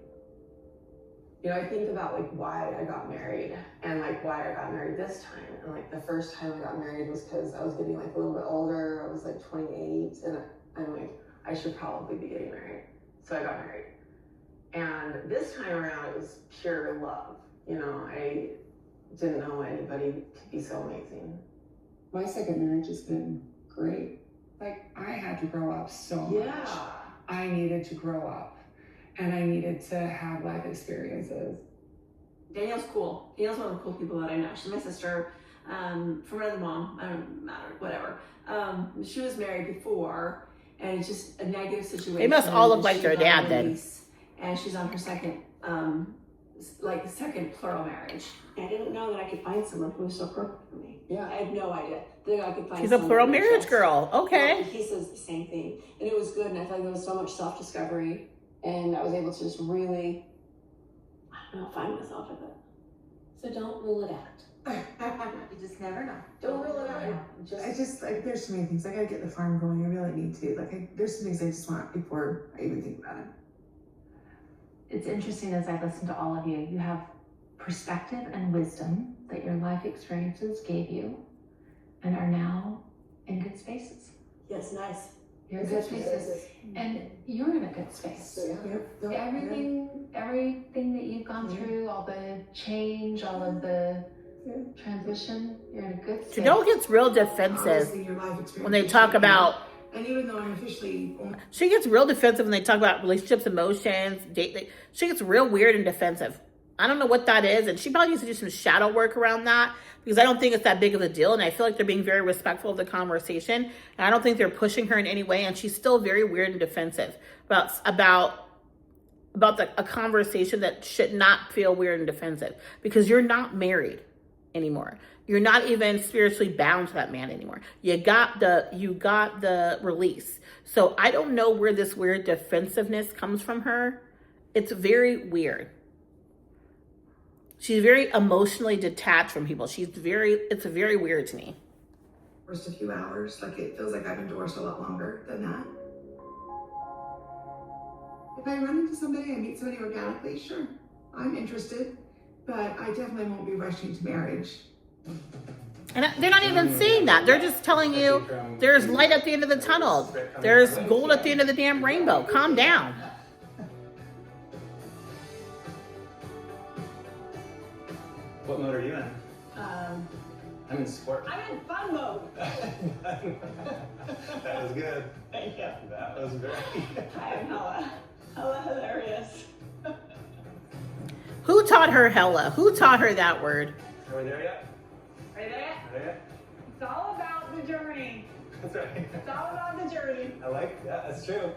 Speaker 9: You know, I think about like why I got married and like why I got married this time. And like the first time I got married was because I was getting like a little bit older. I was like 28 and I'm like, I should probably be getting married. So I got married. And this time around, it was pure love. You know, I didn't know anybody could be so amazing.
Speaker 10: My second marriage has been great. Like, I had to grow up so much. I needed to grow up. And I needed to have life experiences.
Speaker 6: Danielle's cool. Danielle's one of the cool people that I know. She's my sister from another mom. I don't matter, whatever. She was married before, and it's just a negative situation.
Speaker 1: They must all look like
Speaker 6: She
Speaker 1: their
Speaker 6: got
Speaker 1: dad
Speaker 6: a
Speaker 1: then.
Speaker 6: release, and she's on her second, second plural marriage. I didn't know that I could find someone who was so perfect for me.
Speaker 9: Yeah.
Speaker 6: I had no idea that I could find.
Speaker 1: She's a
Speaker 6: someone
Speaker 1: plural
Speaker 6: who
Speaker 1: marriage
Speaker 6: just-
Speaker 1: girl. Okay.
Speaker 6: Well, he says the same thing, and it was good. And I felt like there was so much self-discovery, and I was able to just really, I don't know, find myself with it.
Speaker 11: So don't rule it out.
Speaker 3: You just never know.
Speaker 9: Don't rule it out.
Speaker 3: I just like there's so many things. I gotta get the farm going. I really need to. There's some things I just want before I even think about it.
Speaker 11: It's interesting as I listen to all of you, you have perspective and wisdom that your life experiences gave you and are now in good spaces.
Speaker 6: Yes, nice.
Speaker 11: You're in good spaces. And you're in a good space. Everything that you've gone through, all the change, all of the transition, you're in a good space.
Speaker 1: Janelle gets real defensive
Speaker 3: Obviously, your life experience
Speaker 1: when they
Speaker 3: is
Speaker 1: talk
Speaker 3: shaping
Speaker 1: about.
Speaker 3: you. And even though I'm officially
Speaker 1: She gets real defensive when they talk about relationships, emotions, date. She gets real weird and defensive. I don't know what that is, and she probably needs to do some shadow work around that because I don't think it's that big of a deal, and I feel like they're being very respectful of the conversation, and I don't think they're pushing her in any way, and she's still very weird and defensive about a conversation that should not feel weird and defensive because you're not married anymore. You're not even spiritually bound to that man anymore. You got the release. So I don't know where this weird defensiveness comes from her. It's very weird. She's very emotionally detached from people. It's very weird to me.
Speaker 3: First a few hours. Like it feels like I've been divorced a lot longer than that. If I run into somebody, I meet somebody organically, sure, I'm interested, but I definitely won't be rushing to marriage.
Speaker 1: And they're not even saying that. They're just telling you there's light at the end of the tunnel. There's gold at the end of the damn rainbow. Calm down.
Speaker 7: What mode are you in? I'm in sport.
Speaker 6: I'm in fun mode.
Speaker 7: That was good.
Speaker 6: Thank you.
Speaker 7: That was very
Speaker 6: I am hella hilarious.
Speaker 1: Who taught her hella? Who taught her that word?
Speaker 7: Are we there yet?
Speaker 6: Are you there?
Speaker 7: Are we there yet?
Speaker 6: It's all about the journey.
Speaker 7: That's right.
Speaker 6: It's all about the journey.
Speaker 7: I like that. That's true.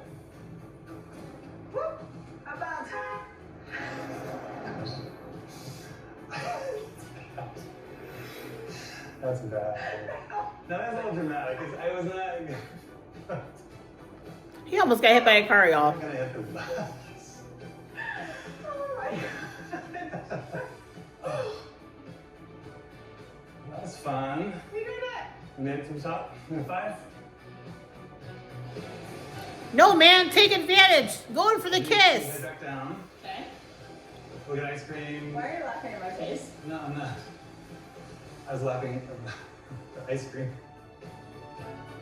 Speaker 6: Woo! About
Speaker 7: That's bad. No, that's a little dramatic. 'Cause I was not.
Speaker 1: He almost got hit by a car, y'all.
Speaker 7: I'm gonna hit the bus. That was fun.
Speaker 6: We did it.
Speaker 7: We made it to the top. 5.
Speaker 1: No, man, take advantage. Going for the
Speaker 7: Head
Speaker 1: kiss.
Speaker 7: back down.
Speaker 6: Okay.
Speaker 7: We'll get ice cream.
Speaker 6: Why are you laughing at my face?
Speaker 7: No, I'm not. I was laughing at the ice cream.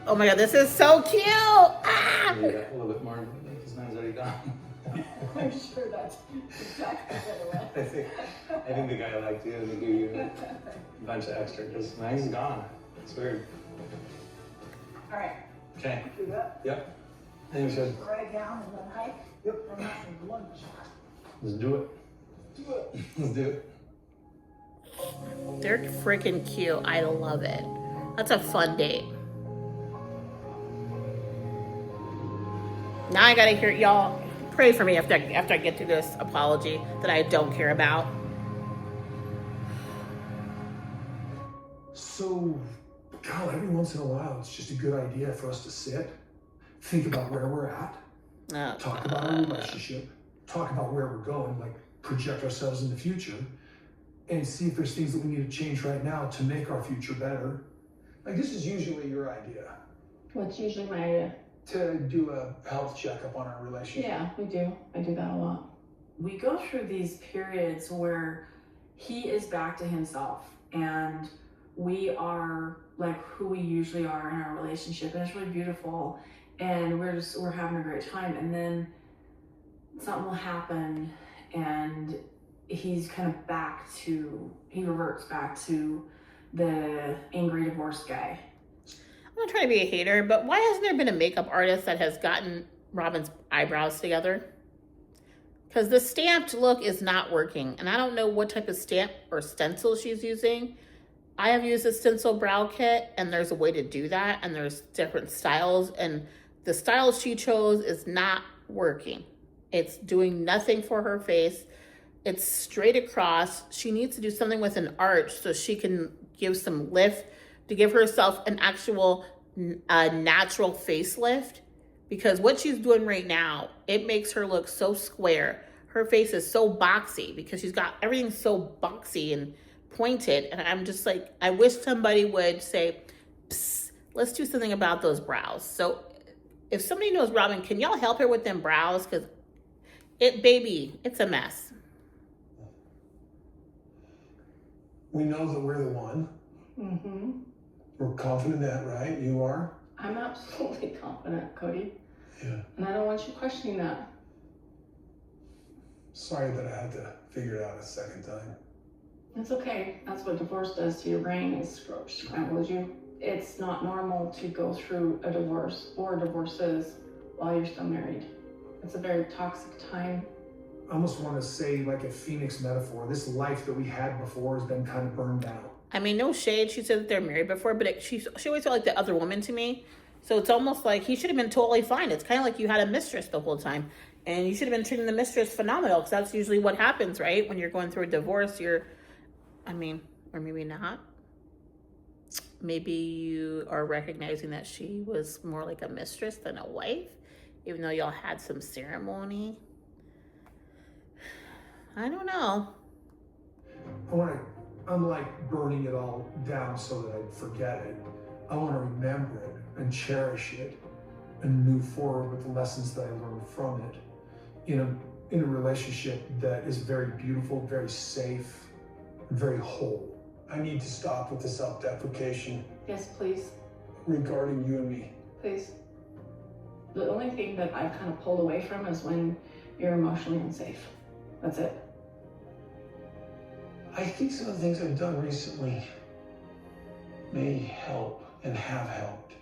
Speaker 1: Oh my God, this is so cute. Ah!
Speaker 7: Maybe a little bit more because mine's already gone.
Speaker 6: I'm sure that's exactly what it was.
Speaker 7: I think the guy liked you and he gave you a bunch of extra because mine's gone. It's weird.
Speaker 6: All right.
Speaker 7: Okay.
Speaker 3: Do that.
Speaker 7: Yep. I think we should.
Speaker 3: Right down and then hike.
Speaker 7: Yep.
Speaker 3: And have some lunch.
Speaker 7: Let's do it. Do it. Let's do it.
Speaker 1: They're freaking cute. I love it. That's a fun date. Now I gotta hear y'all pray for me after I get through this apology that I don't care about.
Speaker 2: So, God, every once in a while, it's just a good idea for us to sit, think about where we're at, talk about our relationship, talk about where we're going, like project ourselves in the future, and see if there's things that we need to change right now to make our future better. Like, this is usually your idea.
Speaker 11: What's usually my idea?
Speaker 4: to do a health checkup on our relationship.
Speaker 5: Yeah, we do. I do that a lot. We go through these periods where he is back to himself and we are like who we usually are in our relationship, and it's really beautiful, and we're having a great time, and then something will happen and he's kind of he reverts back to the angry divorced guy.
Speaker 1: I'm not trying to be a hater, but why hasn't there been a makeup artist that has gotten Robyn's eyebrows together? Because the stamped look is not working, and I don't know what type of stamp or stencil she's using. I have used a stencil brow kit, and there's a way to do that, and there's different styles, and the style she chose is not working. It's doing nothing for her face. It's straight across. She needs to do something with an arch so she can give some lift to give herself an actual natural facelift, because what she's doing right now, it makes her look so square. Her face is so boxy because she's got everything so boxy and pointed, and I'm just like, I wish somebody would say, psst, let's do something about those brows. So if somebody knows Robyn, can y'all help her with them brows? Because it's a mess.
Speaker 2: We know that we're the one.
Speaker 5: Mm-hmm.
Speaker 2: We're confident in that, right? You are?
Speaker 5: I'm absolutely confident, Cody.
Speaker 2: Yeah.
Speaker 5: And I don't want you questioning that.
Speaker 2: Sorry that I had to figure it out a second time.
Speaker 5: It's okay. That's what divorce does to your brain, is scrambles you. It's not normal to go through a divorce or divorces while you're still married. It's a very toxic time.
Speaker 2: I almost want to say, like a phoenix metaphor, this life that we had before has been kind of burned out.
Speaker 1: I mean, no shade. She said that they're married before, but she always felt like the other woman to me. So it's almost like he should have been totally fine. It's kind of like you had a mistress the whole time, and you should have been treating the mistress phenomenal, because that's usually what happens, right? When you're going through a divorce, or maybe not. Maybe you are recognizing that she was more like a mistress than a wife, even though y'all had some ceremony. I don't know.
Speaker 2: Unlike burning it all down so that I'd forget it, I want to remember it and cherish it and move forward with the lessons that I learned from it in a relationship that is very beautiful, very safe, very whole. I need to stop with the self-deprecation.
Speaker 5: Yes, please.
Speaker 2: Regarding you and me.
Speaker 5: Please. The only thing that I've kind of pulled away from is when you're emotionally unsafe. That's it.
Speaker 2: I think some of the things I've done recently may help and have helped.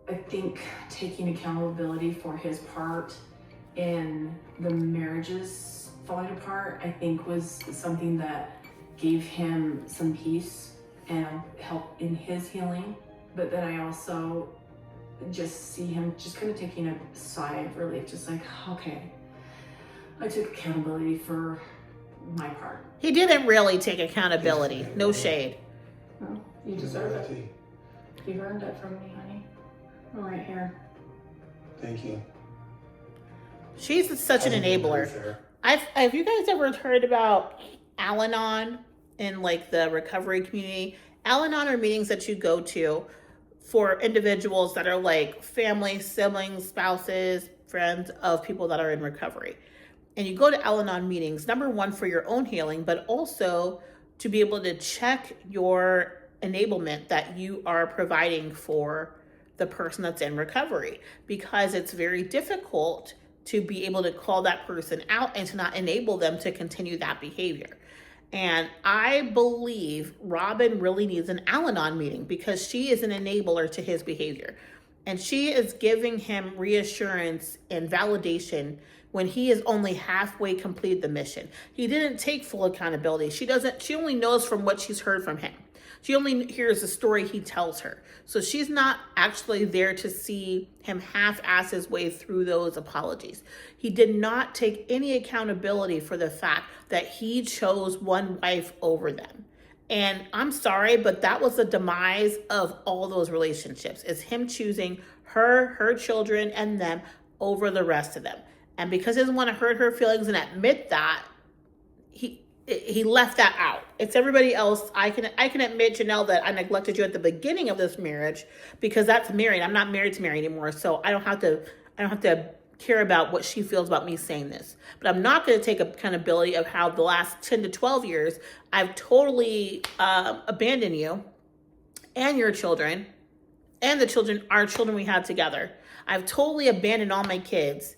Speaker 5: I think taking accountability for his part in the marriages falling apart, I think, was something that gave him some peace and help in his healing. But then I also just see him just kind of taking a sigh of relief, just like, okay, I took accountability for my part.
Speaker 1: He didn't really take accountability. No shade.
Speaker 5: Well, you deserve it. You've earned it from me, honey. I'm right here.
Speaker 2: Thank you.
Speaker 1: She's such an enabler. Have you guys ever heard about Al-Anon in like the recovery community? Al-Anon are meetings that you go to for individuals that are like family, siblings, spouses, friends of people that are in recovery. And you go to Al-Anon meetings, number one, for your own healing, but also to be able to check your enablement that you are providing for the person that's in recovery, because it's very difficult to be able to call that person out and to not enable them to continue that behavior. And I believe Robyn really needs an Al-Anon meeting, because she is an enabler to his behavior. And she is giving him reassurance and validation when he has only halfway completed the mission. He didn't take full accountability. She only knows from what she's heard from him. She only hears the story he tells her. So she's not actually there to see him half-ass his way through those apologies. He did not take any accountability for the fact that he chose one wife over them. And I'm sorry, but that was the demise of all those relationships, is him choosing her children, and them over the rest of them. And because he doesn't want to hurt her feelings and admit that, he left that out. It's everybody else. I can admit, Janelle, that I neglected you at the beginning of this marriage because that's married. I'm not married to Mary anymore, so I don't have to care about what she feels about me saying this. But I'm not going to take accountability of how the last 10 to 12 years I've totally abandoned you and your children and our children we had together. I've totally abandoned all my kids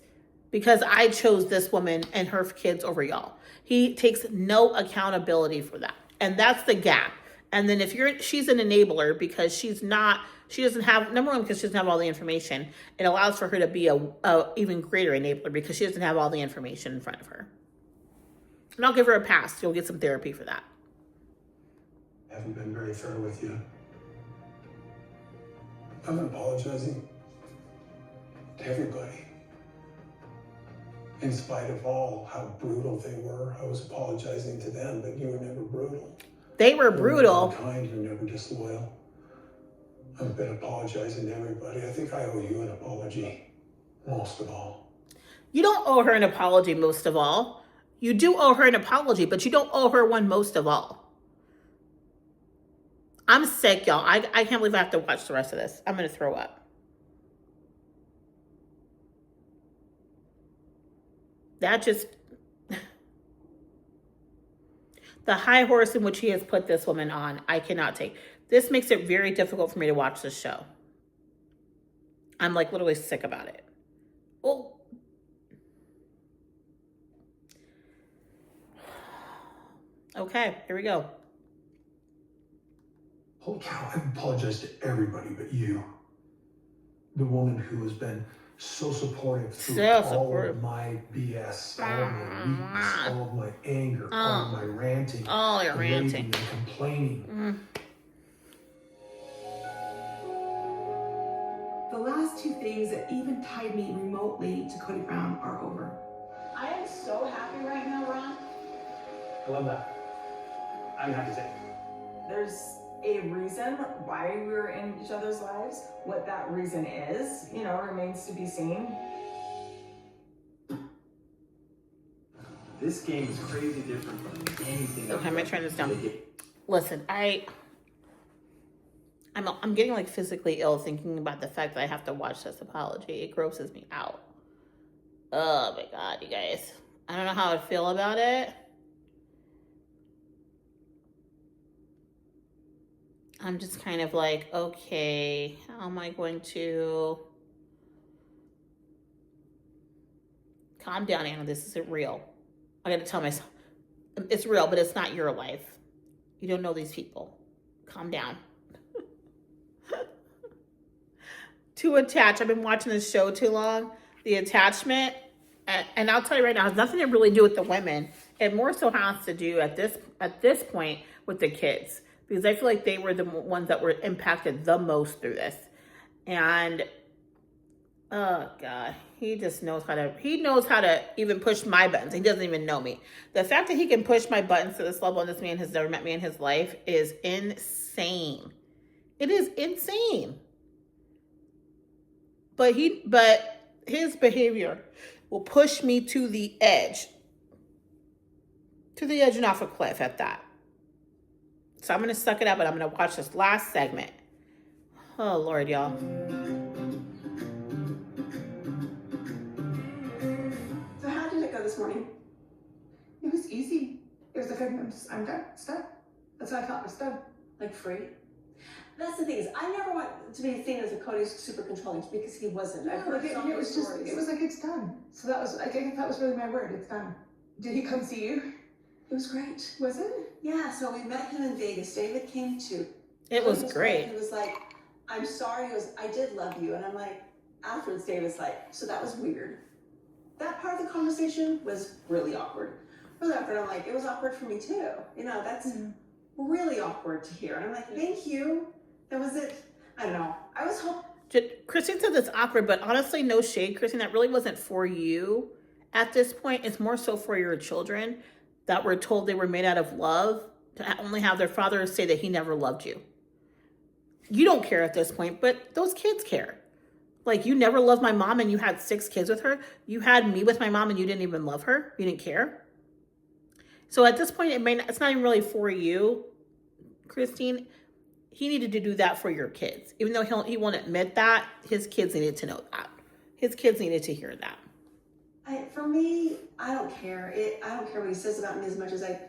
Speaker 1: because I chose this woman and her kids over y'all. He takes no accountability for that. And that's the gap. And then she's an enabler because she doesn't have, number one, because she doesn't have all the information. It allows for her to be a even greater enabler because she doesn't have all the information in front of her. And I'll give her a pass. You'll get some therapy for that.
Speaker 4: I haven't been very fair with you. I'm apologizing to everybody. In spite of all how brutal they were, I was apologizing to them, but you were never brutal.
Speaker 1: They were brutal.
Speaker 4: You're kind, you're never disloyal. I've been apologizing to everybody. I think I owe you an apology, most of all.
Speaker 1: You don't owe her an apology most of all. You do owe her an apology, but you don't owe her one most of all. I'm sick, y'all. I can't believe I have to watch the rest of this. I'm going to throw up. That just, the high horse in which he has put this woman on, I cannot take. This makes it very difficult for me to watch this show. I'm like literally sick about it. Oh. Okay, here we go.
Speaker 2: Holy cow, I apologize to everybody but you. The woman who has been so supportive through all of my BS, all of my weakness, all of my anger, all of my ranting,
Speaker 1: all your ranting
Speaker 2: and complaining.
Speaker 3: The last two things that even tied me remotely to Cody Brown are over.
Speaker 8: I am so happy right now, Ron.
Speaker 4: I love that. I'm happy to.
Speaker 5: There's a reason why we're in each other's lives. What that reason is, remains to be seen.
Speaker 12: This game is crazy different from anything.
Speaker 1: Okay, I'm gonna turn this down. Listen, I'm getting like physically ill thinking about the fact that I have to watch this apology. It grosses me out. Oh my God, you guys. I don't know how I feel about it. I'm just kind of like, okay, how am I going to calm down, Anna? This isn't real. I gotta tell myself it's real, but it's not your life. You don't know these people. Calm down. Too attached. I've been watching this show too long. The attachment, and I'll tell you right now, it has nothing to really do with the women. It more so has to do at this point with the kids. Because I feel like they were the ones that were impacted the most through this. And, oh God, he knows how to even push my buttons. He doesn't even know me. The fact that he can push my buttons to this level and this man has never met me in his life is insane. It is insane. But his behavior will push me to the edge. To the edge and off a cliff at that. So I'm going to suck it up and I'm going to watch this last segment. Oh, Lord, y'all.
Speaker 3: So how did it go this morning? It was easy. It was like, I'm done. It's done. That's how I felt. It's done.
Speaker 6: Like free. That's the thing is, I never want to be seen as a Cody's super controlling because he wasn't. I've heard so many stories.
Speaker 3: It was like, it's done. So that was, I think that was really my word. It's done. Did he come see you?
Speaker 6: It was great.
Speaker 3: Was it?
Speaker 6: Yeah, so we met him in Vegas. David came too.
Speaker 1: It was great.
Speaker 6: He was like, I'm sorry. He goes, I did love you. And I'm like, afterwards, David's like, so that was weird. That part of the conversation was really awkward. Really awkward. I'm like, it was awkward for me too. That's really awkward to hear. And I'm like, thank you. That was it. I don't know. I was hoping.
Speaker 1: Christine said it's awkward, but honestly, no shade, Christine. That really wasn't for you at this point. It's more so for your children that were told they were made out of love to only have their father say that he never loved you. You don't care at this point, but those kids care. Like, you never loved my mom and you had 6 kids with her. You had me with my mom and you didn't even love her. You didn't care. So at this point, it's not even really for you, Christine. He needed to do that for your kids. Even though he won't admit that, his kids needed to know that. His kids needed to hear that.
Speaker 6: For me, I don't care. I don't care what he says about me as much as I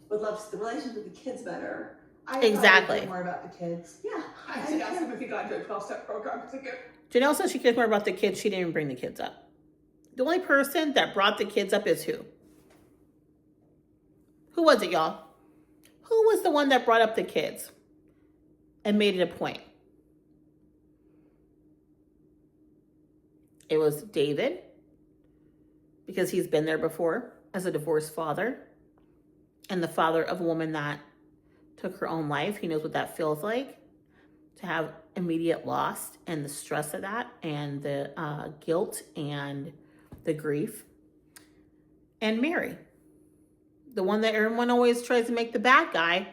Speaker 6: would love the relationship with the kids better.
Speaker 1: Exactly.
Speaker 3: More about the kids.
Speaker 6: Yeah.
Speaker 3: I did ask him if he got into a 12-step program. It's like,
Speaker 1: Janelle says she cares more about the kids. She didn't even bring the kids up. The only person that brought the kids up is who? Who was it, y'all? Who was the one that brought up the kids and made it a point? It was David, because he's been there before as a divorced father and the father of a woman that took her own life. He knows what that feels like, to have immediate loss and the stress of that and the guilt and the grief. And Mary, the one that everyone always tries to make the bad guy.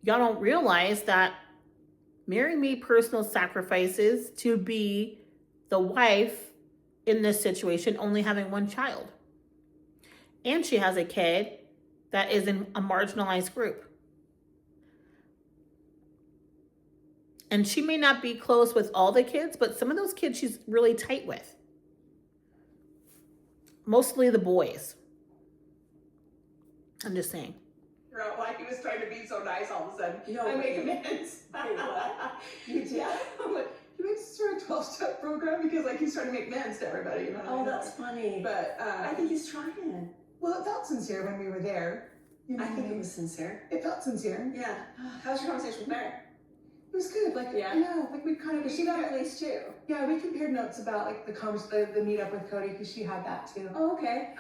Speaker 1: Y'all don't realize that Mary made personal sacrifices to be the wife in this situation, only having one child. And she has a kid that is in a marginalized group. And she may not be close with all the kids, but some of those kids she's really tight with. Mostly the boys. I'm just saying.
Speaker 3: Like he was trying to be so nice all of a sudden.
Speaker 6: No,
Speaker 3: I make amends.
Speaker 6: You did?
Speaker 3: I'm like, you went through a 12-step program because like he's trying to make amends to everybody. You know what I
Speaker 6: Oh,
Speaker 3: mean?
Speaker 6: that's funny.
Speaker 3: But
Speaker 6: I think he's trying.
Speaker 3: well, it felt sincere when we were there. You know
Speaker 6: I
Speaker 3: what
Speaker 6: think
Speaker 3: mean?
Speaker 6: it was sincere.
Speaker 3: It felt sincere.
Speaker 6: Yeah. How was your conversation with Mary?
Speaker 3: It was good. Like like we kind of.
Speaker 6: She got at least two.
Speaker 3: Yeah, we compared notes about like the meetup with Cody because she had that too.
Speaker 6: Oh, okay.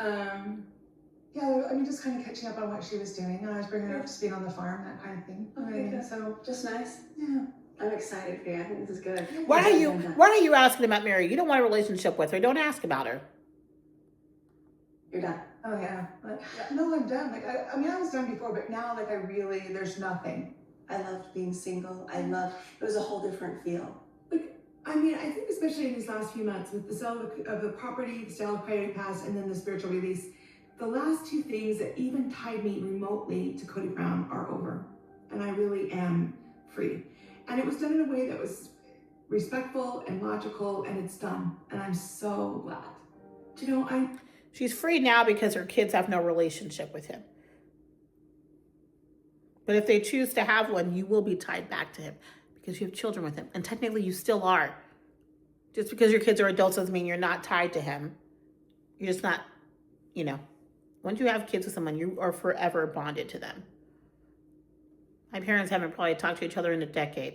Speaker 3: Yeah, I mean, just kind of catching up on what she was doing. And I was bringing her up to speed on the farm, that kind of thing. You know what I mean? So
Speaker 6: just nice.
Speaker 3: yeah.
Speaker 6: I'm excited for you. I think this is good.
Speaker 1: Why are you asking about Mary? You don't want a relationship with her. Don't ask about her.
Speaker 6: You're done.
Speaker 3: Oh yeah. No, I'm done. Like I mean, I was done before, but now like there's nothing.
Speaker 6: I loved being single. It was a whole different feel.
Speaker 3: I mean, I think especially in these last few months with the sale of the property, the sale of Priority Pass, and then the spiritual release, the last two things that even tied me remotely to Cody Brown are over. And I really am free. And it was done in a way that was respectful and logical, and it's done. And I'm so glad. Do you know,
Speaker 1: She's free now because her kids have no relationship with him. But if they choose to have one, you will be tied back to him because you have children with him. And technically you still are. Just because your kids are adults doesn't mean you're not tied to him. You're just not, once you have kids with someone, you are forever bonded to them. My parents haven't probably talked to each other in a decade.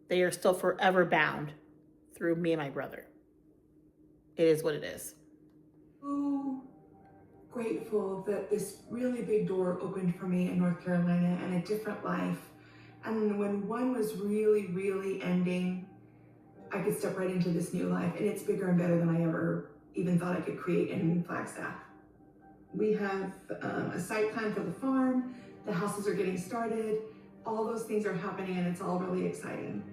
Speaker 1: They are still forever bound through me and my brother. It is what it is.
Speaker 3: So grateful that this really big door opened for me in North Carolina and a different life. And when one was really, really ending, I could step right into this new life. And it's bigger and better than I ever even thought I could create in Flagstaff. We have a site plan for the farm. The houses are getting started. All those things are happening and it's all really exciting.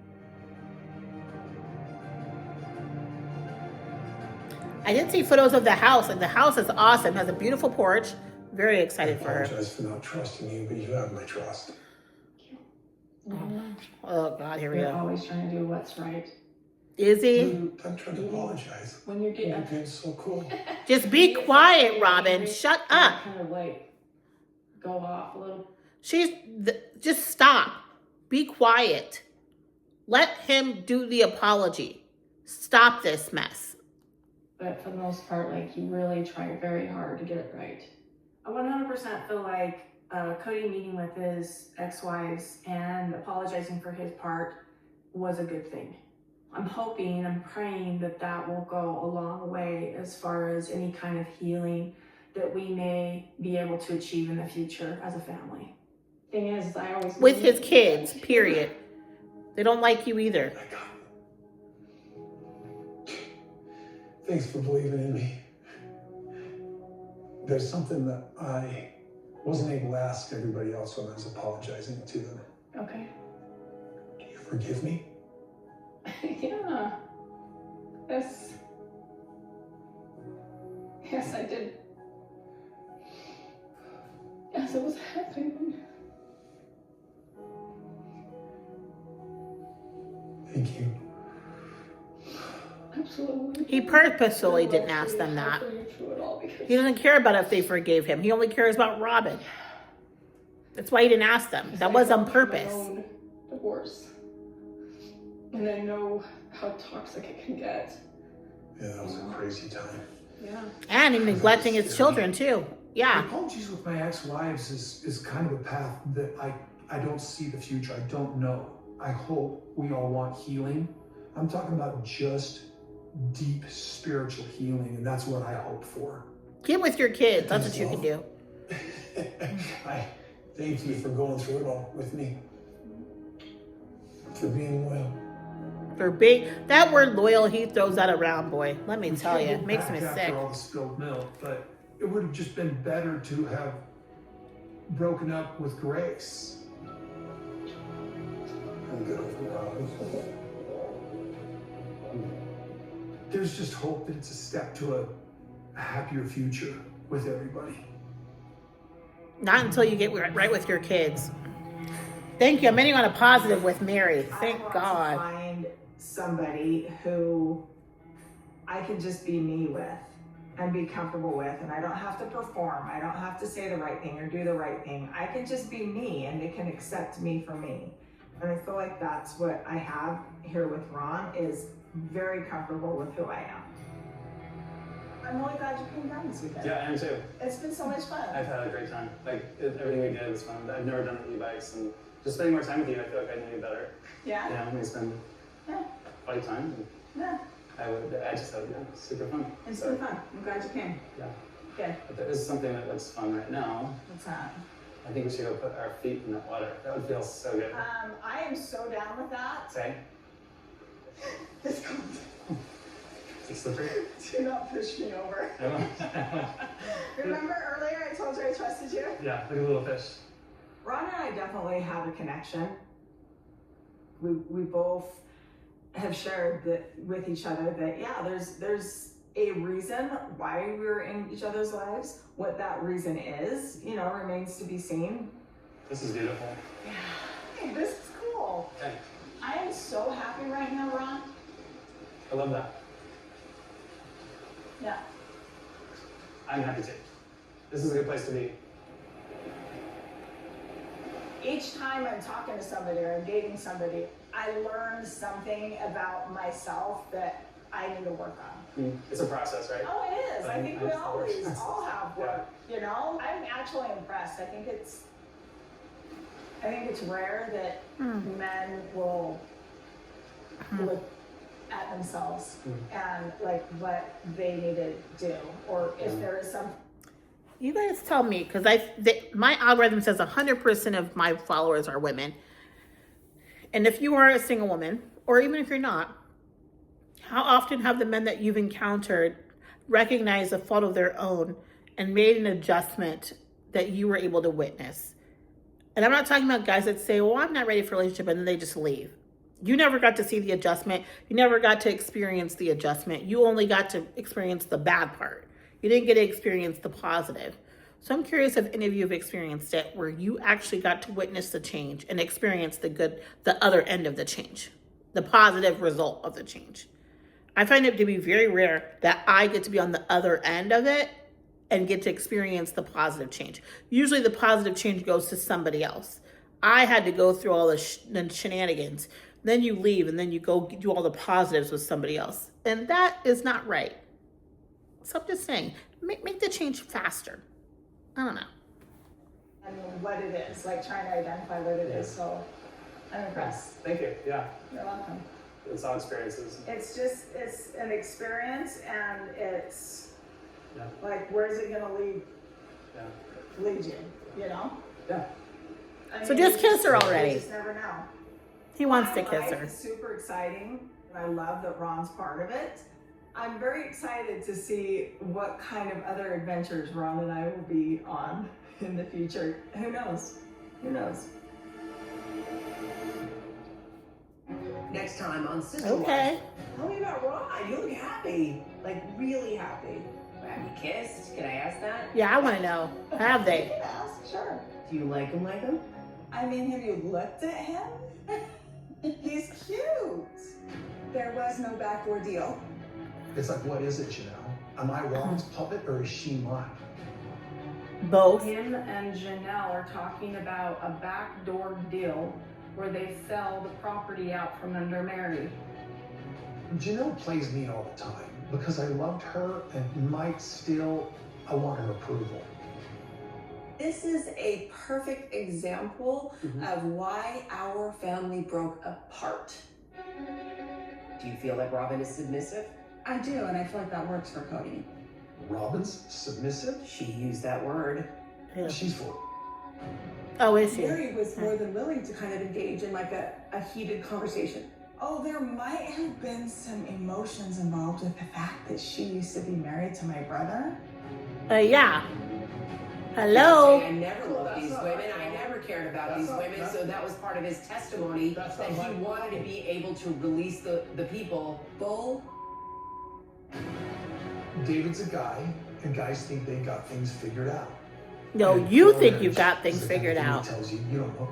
Speaker 1: I did see photos of the house, and the house is awesome. It has a beautiful porch. Very excited for her.
Speaker 4: I apologize for not trusting you, but you have my trust.
Speaker 1: Oh God, here we
Speaker 10: You're
Speaker 1: go.
Speaker 10: always trying to do what's right.
Speaker 1: Is he?
Speaker 4: I'm trying to apologize.
Speaker 10: When you're getting
Speaker 4: You've been so cool.
Speaker 1: Just be quiet, Robyn. Shut up.
Speaker 10: kind of like go off a little.
Speaker 1: Just stop. Be quiet. Let him do the apology. Stop this mess.
Speaker 10: But for the most part, like, you really try very hard to get it right.
Speaker 5: I 100% feel like Cody meeting with his ex-wives and apologizing for his part was a good thing. I'm hoping, I'm praying that will go a long way as far as any kind of healing that we may be able to achieve in the future as a family.
Speaker 10: Thing is, I always
Speaker 1: With his kids, period. They don't like you either.
Speaker 4: Thanks for believing in me. There's something that I wasn't able to ask everybody else when I was apologizing to them.
Speaker 10: Okay.
Speaker 4: Do you forgive me?
Speaker 10: Yeah. Yes, I did. it was happening.
Speaker 2: Thank you.
Speaker 10: Absolutely.
Speaker 1: He purposefully didn't ask them that. He doesn't care about if they forgave him. He only cares about Robyn. That's why he didn't ask them. That was on purpose.
Speaker 10: Divorce. And I know how toxic it can get.
Speaker 2: Yeah, that was a crazy time.
Speaker 5: Yeah.
Speaker 1: And he neglecting his children too. Yeah.
Speaker 2: Apologies with my ex-wives is kind of a path that I don't see the future. I don't know. I hope we all want healing. I'm talking about just deep spiritual healing, and that's what I hope for.
Speaker 1: Get with your kids. That's what you can do.
Speaker 4: I thank you for going through it all with me. For being loyal.
Speaker 1: For big, that word loyal, he throws that around, boy. Let me tell you, it makes me sick.
Speaker 2: After all the spilled milk, but it would have just been better to have broken up with Grace.
Speaker 4: I'm good with Robyn.
Speaker 2: There's just hope that it's a step to a happier future with everybody.
Speaker 1: Not until you get right with your kids. Thank you. I'm ending on a positive with Mary. Thank
Speaker 5: I want
Speaker 1: God.
Speaker 5: to find somebody who I can just be me with and be comfortable with, and I don't have to perform. I don't have to say the right thing or do the right thing. I can just be me, and they can accept me for me. And I feel like that's what I have here with Ron, is very comfortable with who I am. I'm really glad you came down this weekend.
Speaker 7: Yeah, I am too.
Speaker 5: It's been so much fun.
Speaker 7: I've had a great time. Like, everything we did was fun. I've never done e-bikes, and just spending more time with you, I feel like I know you better.
Speaker 5: Yeah?
Speaker 7: You know, we spend quite time. And
Speaker 5: Yeah.
Speaker 7: I just had, super fun.
Speaker 5: It's been fun. I'm glad you came.
Speaker 7: Yeah.
Speaker 5: Good.
Speaker 7: But there is something that looks fun right now.
Speaker 5: What's that?
Speaker 7: I think we should go put our feet in that water. That would feel so good.
Speaker 5: I am so down with that.
Speaker 7: Say?
Speaker 5: It's cold.
Speaker 7: It's slippery.
Speaker 5: Do not push me over. Remember earlier I told you I trusted you?
Speaker 7: Yeah, like a little fish.
Speaker 5: Ron and I definitely have a connection. We both have shared that with each other that there's a reason why we're in each other's lives. What that reason is, remains to be seen.
Speaker 7: This is beautiful.
Speaker 5: Yeah. Hey, this is cool.
Speaker 7: Thanks.
Speaker 5: I am so happy right now, Ron.
Speaker 7: I love that.
Speaker 5: Yeah.
Speaker 7: I'm happy too. This is a good place to be.
Speaker 5: Each time I'm talking to somebody or I'm dating somebody, I learn something about myself that I need to work on.
Speaker 7: It's a process, right?
Speaker 5: Oh, it is. I think we always all have work,
Speaker 7: Yeah.
Speaker 5: I'm actually impressed. I think it's rare that men will look at themselves and like what they need to do, or if there is some.
Speaker 1: You guys tell me, because my algorithm says 100% of my followers are women. And if you are a single woman, or even if you're not, how often have the men that you've encountered recognized a fault of their own and made an adjustment that you were able to witness? And I'm not talking about guys that say, well, I'm not ready for a relationship, and then they just leave. You never got to see the adjustment. You never got to experience the adjustment. You only got to experience the bad part. You didn't get to experience the positive. So I'm curious if any of you have experienced it, where you actually got to witness the change and experience the other end of the change, the positive result of the change. I find it to be very rare that I get to be on the other end of it and get to experience the positive change. Usually the positive change goes to somebody else. I had to go through all the shenanigans. Then you leave and then you go do all the positives with somebody else. And that is not right. So I'm just saying, make the change faster. I don't know.
Speaker 5: And what it is, like trying to identify what it is. So I'm impressed.
Speaker 7: Thank you. Yeah.
Speaker 5: You're welcome.
Speaker 7: It's all experiences.
Speaker 5: It's an experience, and it's like, where's it gonna lead you,
Speaker 7: Yeah.
Speaker 1: So just kiss her already.
Speaker 5: You just never know.
Speaker 1: He wants to
Speaker 5: My
Speaker 1: kiss
Speaker 5: life
Speaker 1: her.
Speaker 5: is super exciting, and I love that Ron's part of it. I'm very excited to see what kind of other adventures Ron and I will be on in the future. Who knows? Who knows?
Speaker 13: Next time on Sister
Speaker 1: Okay.
Speaker 13: Wife. Tell me about Ron. You look happy. Like, really happy.
Speaker 14: Have you kissed? Can I ask that?
Speaker 1: Yeah, I want to know. Have they?
Speaker 13: You can ask.
Speaker 8: Sure.
Speaker 13: Do you like him?
Speaker 8: I mean, have you looked at him? He's cute. There was no backdoor deal.
Speaker 2: It's like, what is it, Janelle? Am I Robyn's puppet or is she mine?
Speaker 1: Both.
Speaker 5: Him and Janelle are talking about a backdoor deal where they sell the property out from under Mary.
Speaker 2: Janelle plays me all the time because I loved her and might still, I want her approval.
Speaker 9: This is a perfect example of why our family broke apart.
Speaker 13: Do you feel like Robyn is submissive?
Speaker 8: I do, and I feel like that works for Cody.
Speaker 2: Robyn's submissive?
Speaker 13: She used that word.
Speaker 1: Yeah.
Speaker 2: She's for
Speaker 1: Oh, is she?
Speaker 3: Mary was more than willing to kind of engage in like a heated conversation.
Speaker 8: Oh, there might have been some emotions involved with the fact that she used to be married to my brother.
Speaker 1: Yeah. Hello.
Speaker 13: I never loved these women. I never cared about these women. So that was part of his testimony that he wanted to be able to release the people.
Speaker 8: Bull.
Speaker 2: David's a guy, and guys think they got things figured out.
Speaker 1: No,
Speaker 2: And
Speaker 1: you
Speaker 2: for
Speaker 1: think
Speaker 2: marriage,
Speaker 1: you've got things
Speaker 2: it's the kind of
Speaker 1: figured
Speaker 2: thing he
Speaker 1: out.
Speaker 2: tells you, you don't know.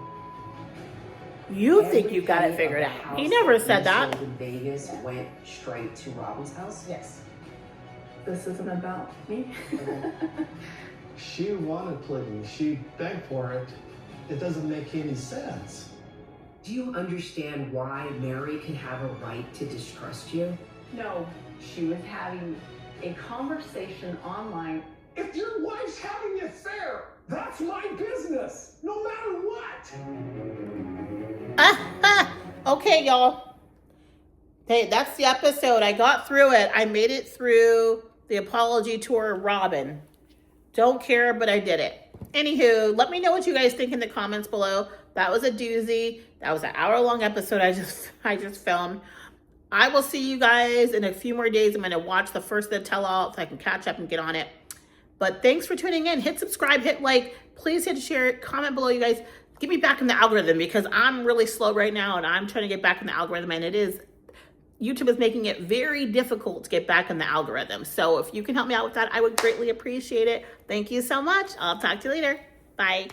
Speaker 1: You think you've got it figured out. He never said that.
Speaker 13: In Vegas went straight to Robyn's house.
Speaker 8: Yes.
Speaker 5: This isn't about me.
Speaker 14: She wanted polygamy. She begged for it. It doesn't make any sense.
Speaker 13: Do you understand why Mary can have a right to distrust you?
Speaker 5: No, she was having a conversation online.
Speaker 4: If your wife's having an affair, that's my business, no matter what.
Speaker 1: Okay, y'all. Hey, that's the episode. I got through it. I made it through the apology tour, Robyn. Don't care, but I did it. Anywho, let me know what you guys think in the comments below. That was a doozy. That was an hour-long episode I just filmed. I will see you guys in a few more days. I'm going to watch the first of the tell-all so I can catch up and get on it. But thanks for tuning in. Hit subscribe, hit like. Please hit share, comment below, you guys. Get me back in the algorithm because I'm really slow right now and I'm trying to get back in the algorithm, and YouTube is making it very difficult to get back in the algorithm. So if you can help me out with that, I would greatly appreciate it. Thank you so much. I'll talk to you later. Bye.